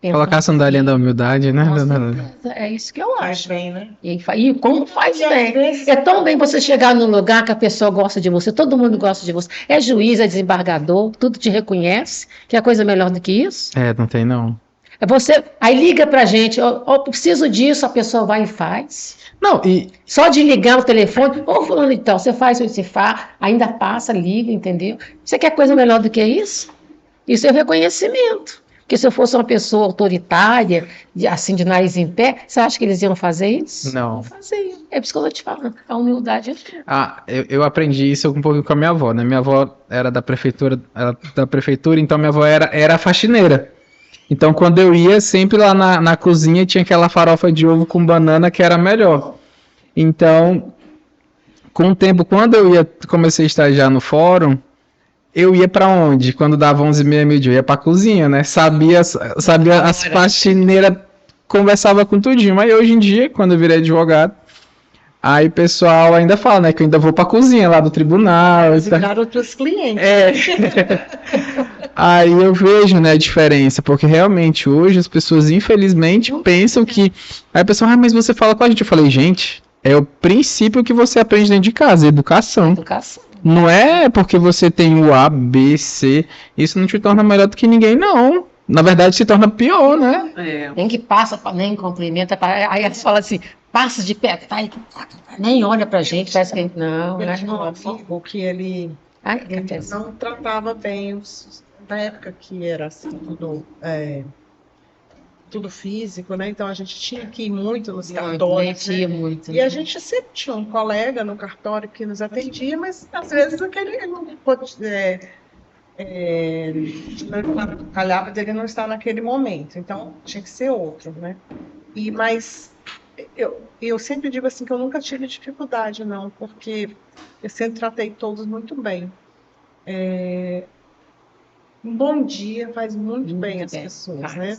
Colocar a sandália da humildade, né, Com dona Helena? certeza, é isso que eu Faz acho. bem, né? E como faz E às bem. vezes- É tão bem você chegar num lugar que a pessoa gosta de você, todo mundo gosta de você. É juiz, é desembargador, tudo te reconhece. Que é coisa melhor do que isso? É, não tem não. É você, aí liga pra gente, ó, preciso disso, a pessoa vai e faz. Não, e Só de ligar o telefone, ô fulano então, você faz, você faz, ainda passa, liga, entendeu? Você quer coisa melhor do que isso? Isso é reconhecimento. Porque se eu fosse uma pessoa autoritária, assim, de nariz em pé, você acha que eles iam fazer isso? não. Fazer. É por isso que eu tô te falando. A humildade é tudo. Ah, eu aprendi isso um pouco com a minha avó, né? Minha avó era da prefeitura, então minha avó era faxineira. Então quando eu ia, sempre lá na cozinha tinha aquela farofa de ovo com banana que era melhor. Então, com o tempo, quando comecei a estagiar no fórum, eu ia pra onde? Quando dava 11h30, meio-dia, eu ia pra cozinha, né? Sabia as faxineiras, conversava com tudinho. Mas hoje em dia, quando eu virei advogado, aí o pessoal ainda fala, né? Que eu ainda vou pra cozinha lá do tribunal. e tal. Virar outros clientes. É. Aí eu vejo, né, a diferença, porque realmente hoje as pessoas, infelizmente, pensam que. Aí a pessoa, mas você fala com a gente. Eu falei, gente, é o princípio que você aprende dentro de casa, educação. Educação. Não é porque você tem o A, B, C, isso não te torna melhor do que ninguém, não. Na verdade, se torna pior, né? É, Nem que passa, nem cumprimenta, aí eles falam assim, passa de pé, nem olha pra gente, parece que não, Eu né? tinha um amigo que ele Ai, que atenção. não tratava bem na época que era assim, tudo tudo físico, né? Então a gente tinha que ir muito nos Muito, cartórios, né? metia muito. E a gente sempre tinha um colega no cartório que nos atendia, mas às vezes aquele não calhava dele não estar naquele momento, então tinha que ser outro, né? Mas eu sempre digo assim que eu nunca tive dificuldade, não, porque eu sempre tratei todos muito bem. Um bom dia faz muito bem às pessoas, né?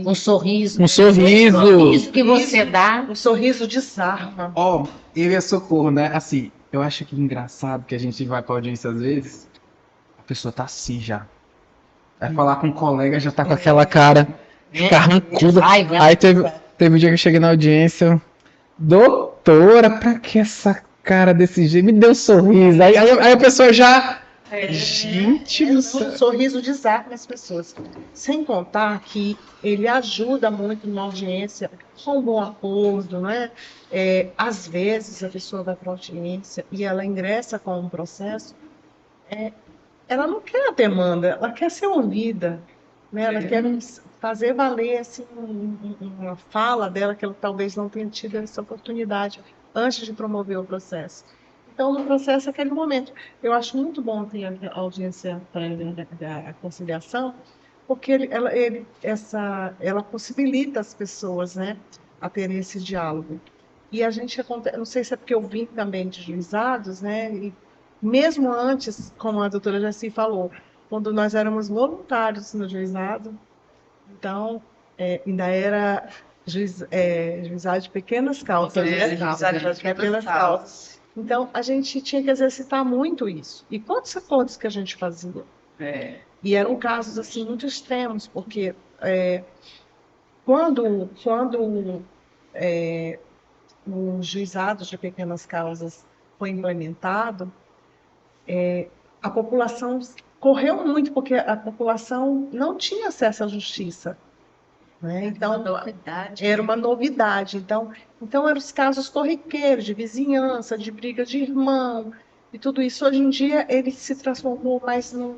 Um sorriso. Um sorriso. Sorriso que você dá. Um sorriso desarma. Ó, eu e a Socorro, né? Assim, eu acho que engraçado que a gente vai pra audiência às vezes, a pessoa tá assim já. Vai falar com um colega, já tá com aquela cara carrancuda. Raiva. Aí teve um dia que eu cheguei na audiência, doutora, pra que essa cara desse jeito? Me deu um sorriso. Aí a pessoa já. Gente do Um céu. sorriso desarma as pessoas. Sem contar que ele ajuda muito na audiência com um bom acordo, né? Às vezes a pessoa vai para a audiência e ela ingressa com um processo, ela não quer a demanda, ela quer ser ouvida, né? Ela quer fazer valer assim, uma fala dela que ela talvez não tenha tido essa oportunidade antes de promover o processo. Então, no processo, é aquele momento. Eu acho muito bom ter a audiência prévia da conciliação, porque ela possibilita as pessoas, né, a terem esse diálogo. E a gente, não sei se é porque eu vim também de juizados, né, e mesmo antes, como a doutora Jessi falou, quando nós éramos voluntários no juizado, então, ainda era juizado de pequenas causas, né? Juizado de pequenas causas. Então, a gente tinha que exercitar muito isso. E quantos acordos que a gente fazia? E eram casos, assim, muito extremos, porque quando o juizado de pequenas causas foi implementado, a população correu muito, porque a população não tinha acesso à justiça. Né? Então, era uma novidade. Então eram os casos corriqueiros, de vizinhança, de briga de irmão, e tudo isso. Hoje em dia, ele se transformou mais num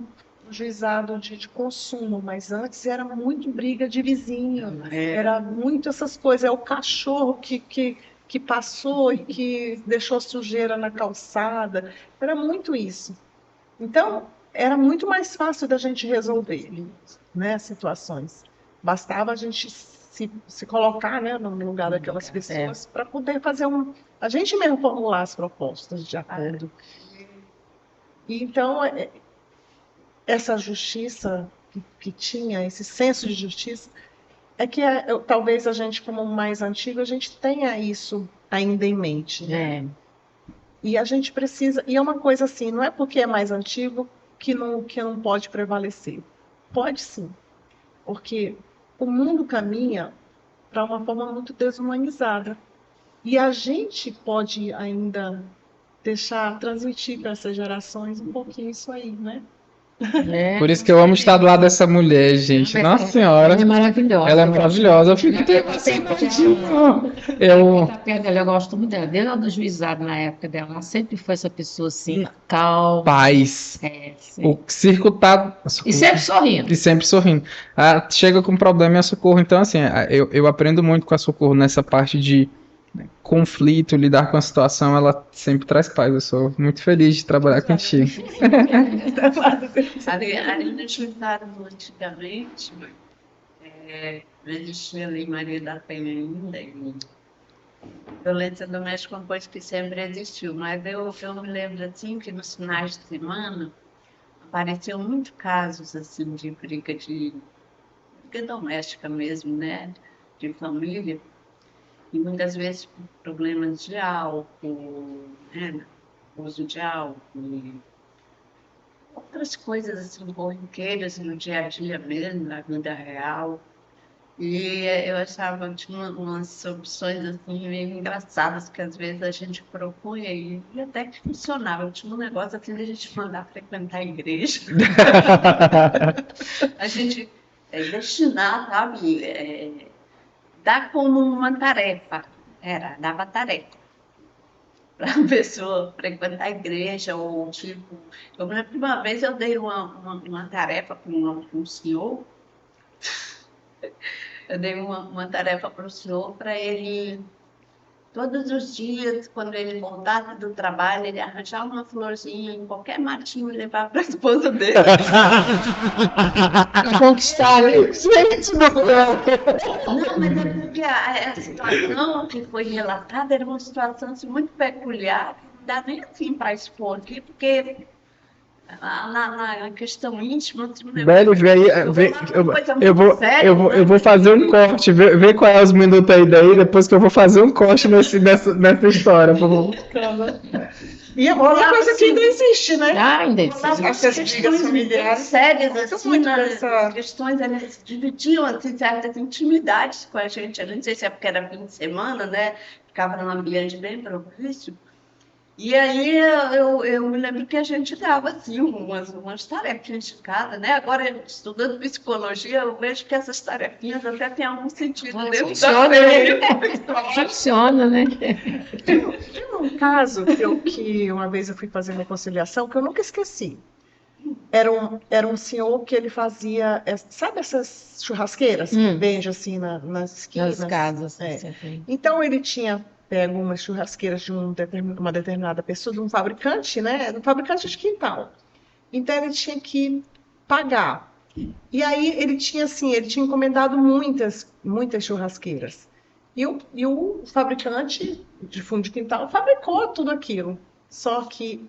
juizado de consumo, mas antes era muito briga de vizinho, era muito essas coisas. É o cachorro que passou e que deixou sujeira na calçada, era muito isso. Então, era muito mais fácil da gente resolver, né, situações. Bastava a gente se colocar, né, no lugar daquelas pessoas para poder fazer a gente mesmo formular as propostas de acordo. E então, essa justiça que tinha, esse senso de justiça, é que talvez a gente, como mais antigo, a gente tenha isso ainda em mente. Né? E a gente precisa. E é uma coisa assim, não é porque é mais antigo que não pode prevalecer. Pode sim, porque o mundo caminha para uma forma muito desumanizada. E a gente pode ainda transmitir para essas gerações um pouquinho isso aí, né? Por isso que eu amo estar do lado dessa mulher, gente. Nossa Senhora. Ela é maravilhosa. Ela é maravilhosa. Eu fico até emocionadinho. Eu gosto muito dela. Desde do juizado na época dela, ela sempre foi essa pessoa assim, calma. Paz. O circo tá. E sempre sorrindo. E sempre sorrindo. Chega com problema e a Socorro. Então, assim, eu aprendo muito com a Socorro nessa parte de conflito, lidar com a situação. Ela sempre traz paz. Eu sou muito feliz de trabalhar contigo. Ali no juizado, antigamente, não existia a Lei Maria da Penha ainda. Violência doméstica é uma coisa que sempre existiu, mas eu me lembro assim que nos finais de semana apareciam muitos casos assim de briga doméstica mesmo, né? De família, e muitas vezes por problemas de álcool, né? Uso de álcool, e outras coisas assim corriqueiras no dia a dia mesmo, na vida real. E eu achava que tinha umas soluções assim, meio engraçadas, que às vezes a gente propunha e até que funcionava. Tinha um negócio assim de a gente mandar frequentar a igreja. A gente destinar, sabe? Dar como uma tarefa. Dava tarefa para a pessoa frequentar a igreja, ou tipo. Eu me lembro que uma vez eu dei uma tarefa para um senhor. Eu dei uma tarefa para o senhor para ele, todos os dias, quando ele voltasse do trabalho, ele arranjar uma florzinha em qualquer matinho e levar para a esposa dele. Pra conquistar, né? Gente, não. Não, mas é porque a situação que foi relatada era uma situação assim, muito peculiar, não dá nem assim para expor aqui, porque na questão íntima, assim, um Velho, eu vou fazer um corte, vê qual é os minutos aí daí, depois que eu vou fazer um corte nessa história, por favor. E é uma coisa que ainda existe, né? Ainda existe. Essas brigas familiares. sérias, Muito assim, muito nas dessa- questões, elas dividiam assim, certas intimidades com a gente. Eu não sei se é porque era fim de semana, né? Ficava num ambiente bem propício. E aí eu me lembro que a gente dava assim, umas tarefinhas de cada, né? Agora, estudando psicologia, eu vejo que essas tarefinhas até têm algum sentido dentro da Funciona, família. Funciona, né? Tem um caso que uma vez eu fui fazer uma conciliação que eu nunca esqueci. Era um senhor que ele fazia, sabe essas churrasqueiras que vende assim nas esquinas? Nas casas. É. Você tem. Então ele tinha pego umas churrasqueiras de uma determinada pessoa, de um fabricante, né? Um fabricante de quintal. Então ele tinha que pagar. E aí ele tinha encomendado muitas churrasqueiras. E o fabricante de fundo de quintal fabricou tudo aquilo. Só que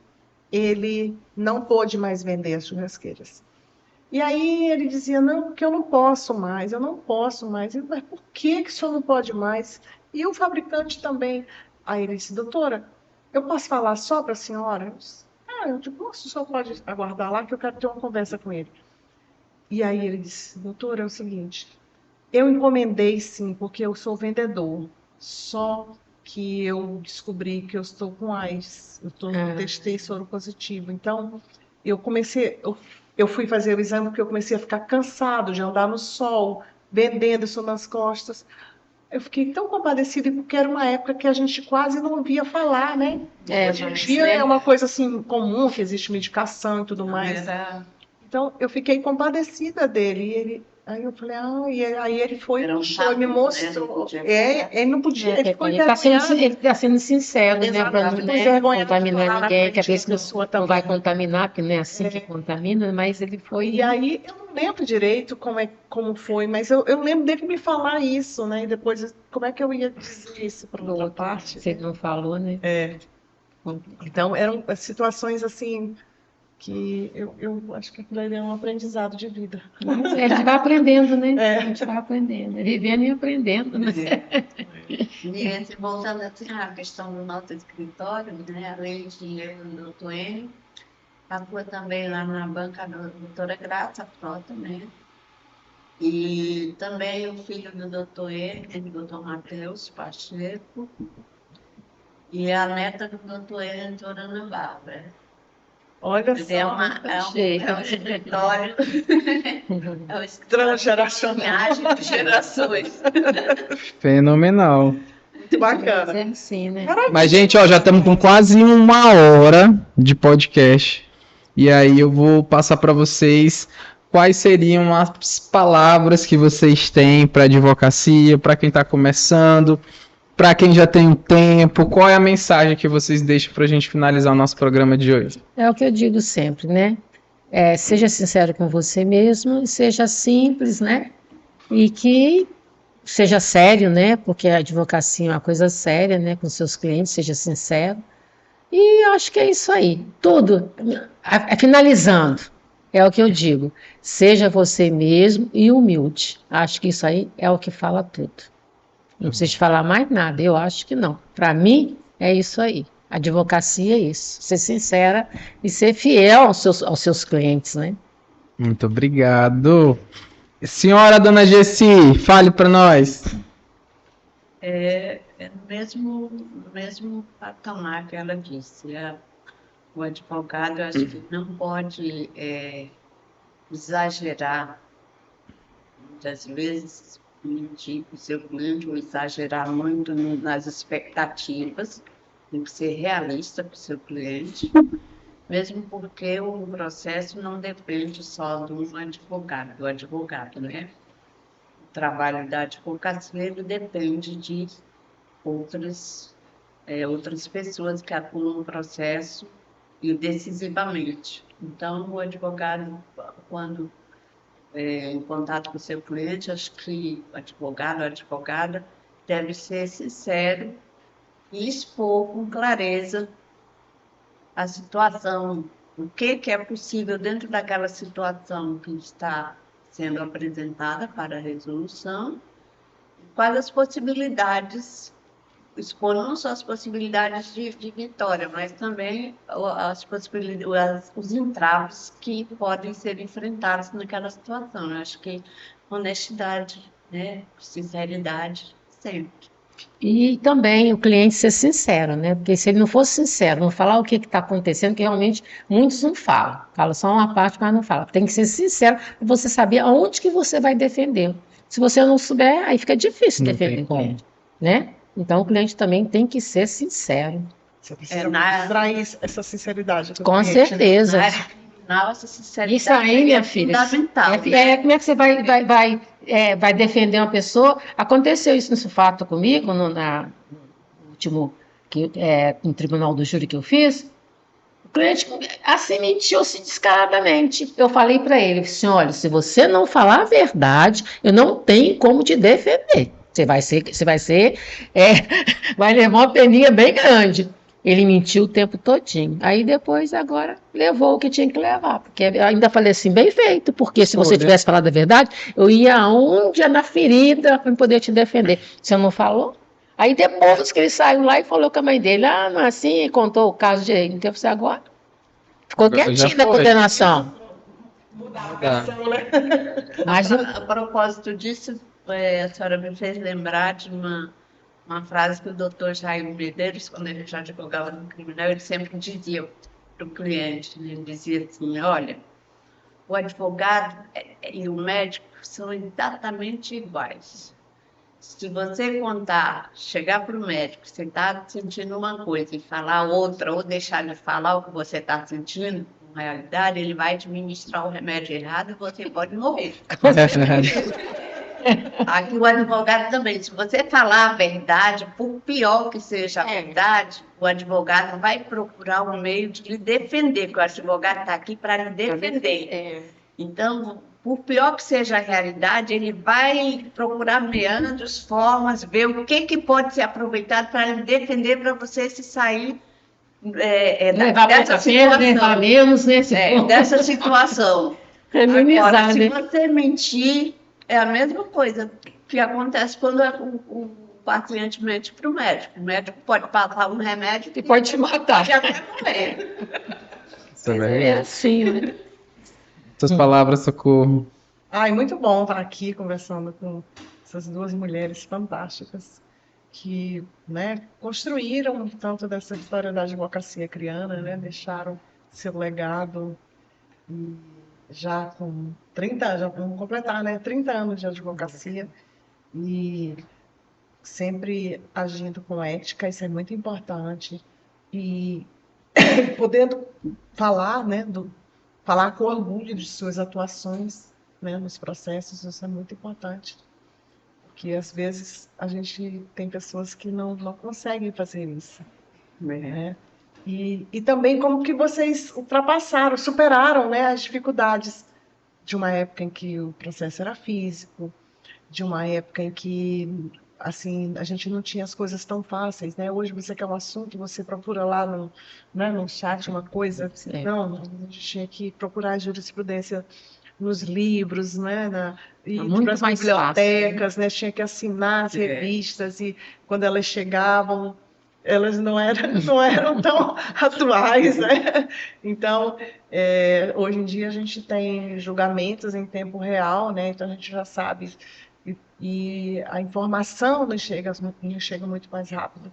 ele não pôde mais vender as churrasqueiras. E aí ele dizia, não, porque eu não posso mais, eu não posso mais. Eu, mas por que o senhor não pode mais? E o fabricante também. Aí ele disse, doutora, eu posso falar só para a senhora? Eu disse, eu digo, o senhor pode aguardar lá que eu quero ter uma conversa com ele. E aí ele disse, doutora, é o seguinte, eu encomendei sim, porque eu sou vendedor, só que eu descobri que eu estou com AIDS, testei soro positivo, então eu fui fazer o exame porque eu comecei a ficar cansado de andar no sol, vendendo isso nas costas. Eu fiquei tão compadecida porque era uma época que a gente quase não ouvia falar, né? Hoje em dia é uma coisa assim comum, que existe medicação e tudo mais. Então, eu fiquei compadecida dele. Aí eu falei, aí ele foi, puxou e me mostrou. Ele não podia, ele ficou Ele está envergonhado. sendo sincero, né? Para não Envergonhado de contaminar falar na ninguém, que a frente da pessoa pessoa não vai também. contaminar, porque não é assim que contamina, mas ele foi. E aí, eu não lembro direito como foi, mas eu lembro dele me falar isso, né? E depois, como é que eu ia dizer isso para outra parte? Você não falou, né? Então, eram situações assim que eu acho que aquilo ali é um aprendizado de vida. Mas a gente vai aprendendo, né? A gente vai aprendendo, vivendo e aprendendo, né? E assim, voltando assim, à questão do nosso escritório, né? Além de eu e o doutor Enio, atua também lá na banca da doutora Graça Frota, né? E também o filho do doutor Enio, o doutor Matheus Pacheco, e a neta do doutor Enio, a doutora Ana Bárbara. Olha É só, é um escritório, é um escritório transgeracional. de gerações. Fenomenal. Muito bacana. É assim, né? Mas, gente, ó, já estamos com quase 1 hora de podcast. E aí eu vou passar para vocês quais seriam as palavras que vocês têm para advocacia, para quem está começando, para quem já tem um tempo. Qual é a mensagem que vocês deixam para a gente finalizar o nosso programa de hoje? É o que eu digo sempre, né? Seja sincero com você mesmo, seja simples, né? E que seja sério, né? Porque a advocacia é uma coisa séria, né? Com seus clientes, seja sincero. E eu acho que é isso aí. Tudo. Finalizando, é o que eu digo. Seja você mesmo e humilde. Acho que isso aí é o que fala tudo. Não precisa falar mais nada. Eu acho que não. Para mim, é isso aí. Advocacia é isso. Ser sincera e ser fiel aos seus clientes, né? Muito obrigado. Senhora Dona Gessi, fale para nós. É no mesmo patamar que ela disse. O advogado, eu acho que não pode exagerar, muitas vezes, mentir para o seu cliente ou exagerar muito nas expectativas. Tem que ser realista para o seu cliente, mesmo porque o processo não depende só do advogado, né? trabalho da advocacia ele depende de outras, outras pessoas que atuam no processo e decisivamente. Então, o advogado, quando em contato com o seu cliente, acho que o advogado ou advogada deve ser sincero e expor com clareza a situação, o que é possível dentro daquela situação que está sendo apresentada para a resolução, quais as possibilidades, expor não só as possibilidades de vitória, mas também as possibilidades, os entraves que podem ser enfrentados naquela situação. Eu acho que honestidade, né, sinceridade, sempre. E também o cliente ser sincero, né? Porque se ele não fosse sincero, não falar o que está acontecendo, que realmente muitos não falam. Fala só uma parte, mas não fala. Tem que ser sincero para você saber aonde que você vai defender. Se você não souber, aí fica difícil Não defender tem o cliente, né? Então o cliente também tem que ser sincero. Você precisa na- extrair essa sinceridade do Com cliente, né? certeza. Na área criminal, essa sinceridade Isso aí, minha é filha, fundamental. como é que você vai defender uma pessoa? Aconteceu isso nesse fato comigo, no último, no tribunal do júri que eu fiz. O cliente, assim, mentiu-se descaradamente. Eu falei para ele, assim, olha, se você não falar a verdade, eu não tenho como te defender. Vai levar uma peninha bem grande. Ele mentiu o tempo todinho. Aí depois, agora, levou o que tinha que levar. Porque eu ainda falei assim, bem feito, porque se você tivesse falado a verdade, eu ia aonde na ferida para poder te defender. Você não falou? Aí depois que ele saiu lá e falou com a mãe dele, não é assim, e contou o caso direito. Então você agora ficou Agora já quietinho da foi. condenação. Tá. Mas A propósito disso, a senhora me fez lembrar de uma frase que o doutor Jair Medeiros, quando ele já advogava no criminal, ele sempre dizia para o cliente, né? Ele dizia assim, olha, o advogado e o médico são exatamente iguais. Se você chegar para o médico, você está sentindo uma coisa e falar outra, ou deixar ele falar o que você está sentindo, na realidade, ele vai administrar o remédio errado e você pode morrer. Aqui o advogado também, se você falar a verdade, por pior que seja a verdade, o advogado vai procurar um meio de lhe defender, porque o advogado está aqui para lhe defender. Então, por pior que seja a realidade, ele vai procurar meandros, formas, ver o que pode ser aproveitado para lhe defender, para você se sair levar dessa para pena, né? situação. Valemos, né? Dessa situação. Feminizar, Agora, se né? você mentir, é a mesma coisa que acontece quando o paciente mente para o médico. O médico pode passar um remédio E pode te matar. pode até morrer. Isso é É verdade. assim, né? Suas palavras, Socorro. Ai, muito bom estar aqui conversando com essas duas mulheres fantásticas que, né, construíram tanto dessa história da advocacia criana, né, deixaram seu legado e já com 30, já vamos completar, né, 30 anos de advocacia e sempre agindo com ética, isso é muito importante e podendo falar, né, falar com orgulho de suas atuações, né, nos processos, isso é muito importante. Porque às vezes a gente tem pessoas que não conseguem fazer isso. Né? E também como que vocês ultrapassaram, superaram, né, as dificuldades de uma época em que o processo era físico, de uma época em que assim a gente não tinha as coisas tão fáceis, né? Hoje você quer um assunto, você procura lá no chat uma coisa, não, a gente tinha que procurar a jurisprudência nos livros, né? E Muito para as mais bibliotecas, né? Tinha que assinar as revistas e quando elas chegavam, elas não eram tão atuais, né? Então, hoje em dia a gente tem julgamentos em tempo real, né? Então a gente já sabe e a informação nos chega muito mais rápido.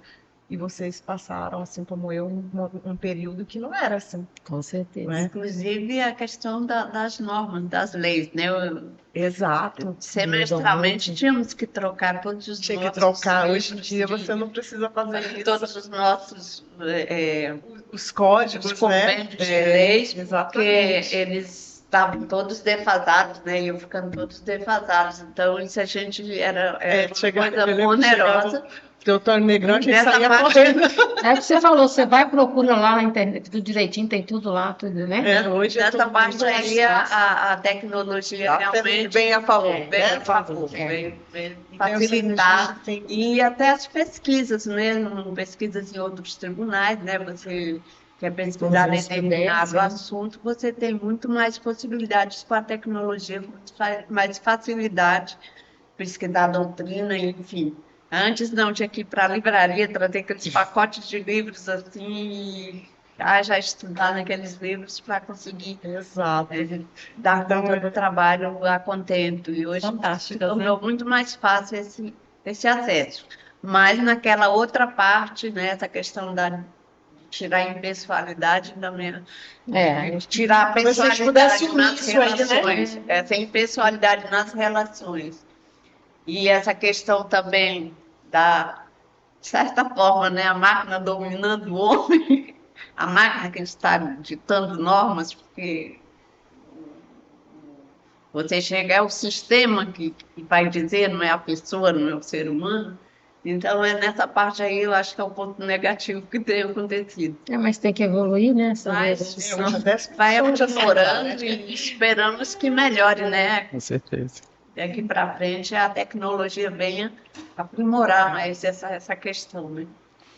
E vocês passaram, assim como eu, um período que não era assim. Com certeza. Né? Inclusive a questão das normas, das leis, né? Exato. Semestralmente tínhamos que trocar todos os Tinha nossos... que trocar. Hoje em dia você não precisa fazer isso. Todos os nossos os códigos, os conventos de leis, porque exatamente. eles estavam todos defasados, né? Iam ficando todos defasados. Então, isso a gente era uma coisa onerosa. Doutor Negrão, a gente Nessa saía parte- correndo. É o que você falou, você vai procura lá na internet, tudo direitinho, tem tudo lá, tudo, né? Hoje é Nessa tudo parte muito mais aí, fácil. a tecnologia realmente Bem a favor. vem a favor, É. vem Então, facilitar. tem- E até as pesquisas mesmo, pesquisas em outros tribunais, né? Você quer pesquisar Os determinado estudantes, assunto, você tem muito mais possibilidades com a tecnologia, mais facilidade, pesquisar doutrina, enfim. Antes não, tinha que ir para a livraria, trazer aqueles pacotes de livros assim, e já estudar naqueles livros para conseguir Exato. dar conta do trabalho a contento. E hoje Fantástico, se tornou muito mais fácil esse acesso. Mas naquela outra parte, né, essa questão da tirar a impessoalidade da minha. Tirar a Talvez se a gente pessoalidade pudesse nas unir isso aí, né? relações. Essa impessoalidade nas relações. E essa questão também da, de certa forma, né, a máquina dominando o homem, a máquina que está ditando normas, porque você chega, é o sistema que vai dizer, não é a pessoa, não é o ser humano. Então, nessa parte aí, eu acho que é o ponto negativo que tem acontecido. Mas tem que evoluir, né? Essa Mas evolução. Hoje até vai som de aprimorando acelerar, e esperamos que melhore, né? Com certeza. Daqui para frente a tecnologia venha aprimorar mais essa questão, né?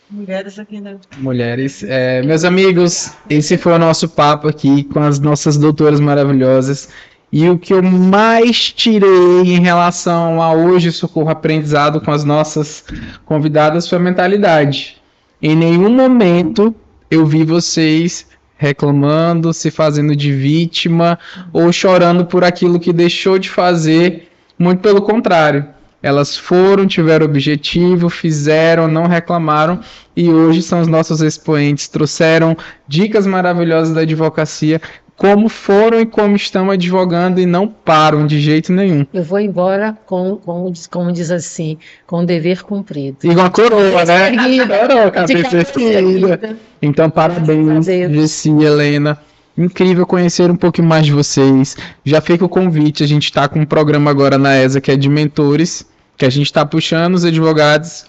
Mulheres aqui, né? Mulheres. Meus amigos, esse foi o nosso papo aqui com as nossas doutoras maravilhosas. E o que eu mais tirei em relação a hoje Socorro Aprendizado com as nossas convidadas foi a mentalidade. Em nenhum momento eu vi vocês reclamando, se fazendo de vítima ou chorando por aquilo que deixou de fazer. Muito pelo contrário. Elas foram, tiveram objetivo, fizeram, não reclamaram e hoje são os nossos expoentes. Trouxeram dicas maravilhosas da advocacia, como foram e como estão advogando e não param de jeito nenhum. Eu vou embora como diz assim, com o dever cumprido. E uma coroa, né? Erguida. Coroa, cabeça De cabeça erguida. erguida. Então, parabéns, Graças a Deus. Gessi e Helena. Incrível conhecer um pouquinho mais de vocês. Já fica o convite, a gente está com um programa agora na ESA que é de mentores, que a gente está puxando os advogados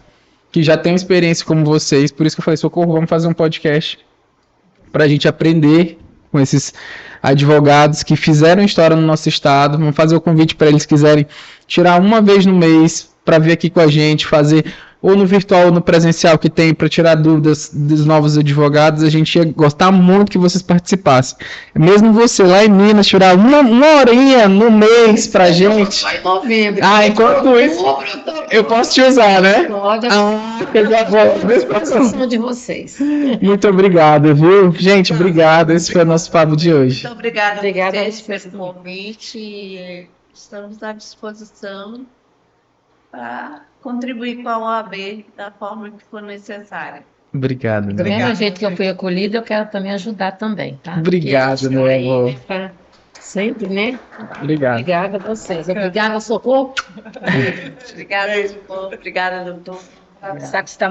que já têm experiência como vocês. Por isso que eu falei, Socorro, vamos fazer um podcast para a gente aprender com esses advogados que fizeram história no nosso estado. Vamos fazer o convite para eles quiserem tirar uma vez no mês para vir aqui com a gente, fazer ou no virtual ou no presencial que tem para tirar dúvidas dos novos advogados. A gente ia gostar muito que vocês participassem. Mesmo você lá em Minas tirar uma horinha no mês pra gente. Em novembro. Enquanto isso, eu posso te usar, né? Pode, Eu já vou. a sessão de vocês. Muito obrigado, viu? Gente, obrigado. Esse foi o nosso papo de hoje. Muito obrigada, Obrigada a a vocês vocês. pelo convite. E estamos à disposição para contribuir com a OAB da forma que for necessária. Obrigado, Do né? mesmo jeito que eu fui acolhida, eu quero também ajudar também, tá? Obrigado, Porque eu estou aí, meu amor. né, pra sempre, né? Obrigado. Obrigada a vocês. Obrigada, Socorro. Obrigada, doutor. Obrigada, doutor. Sabe que está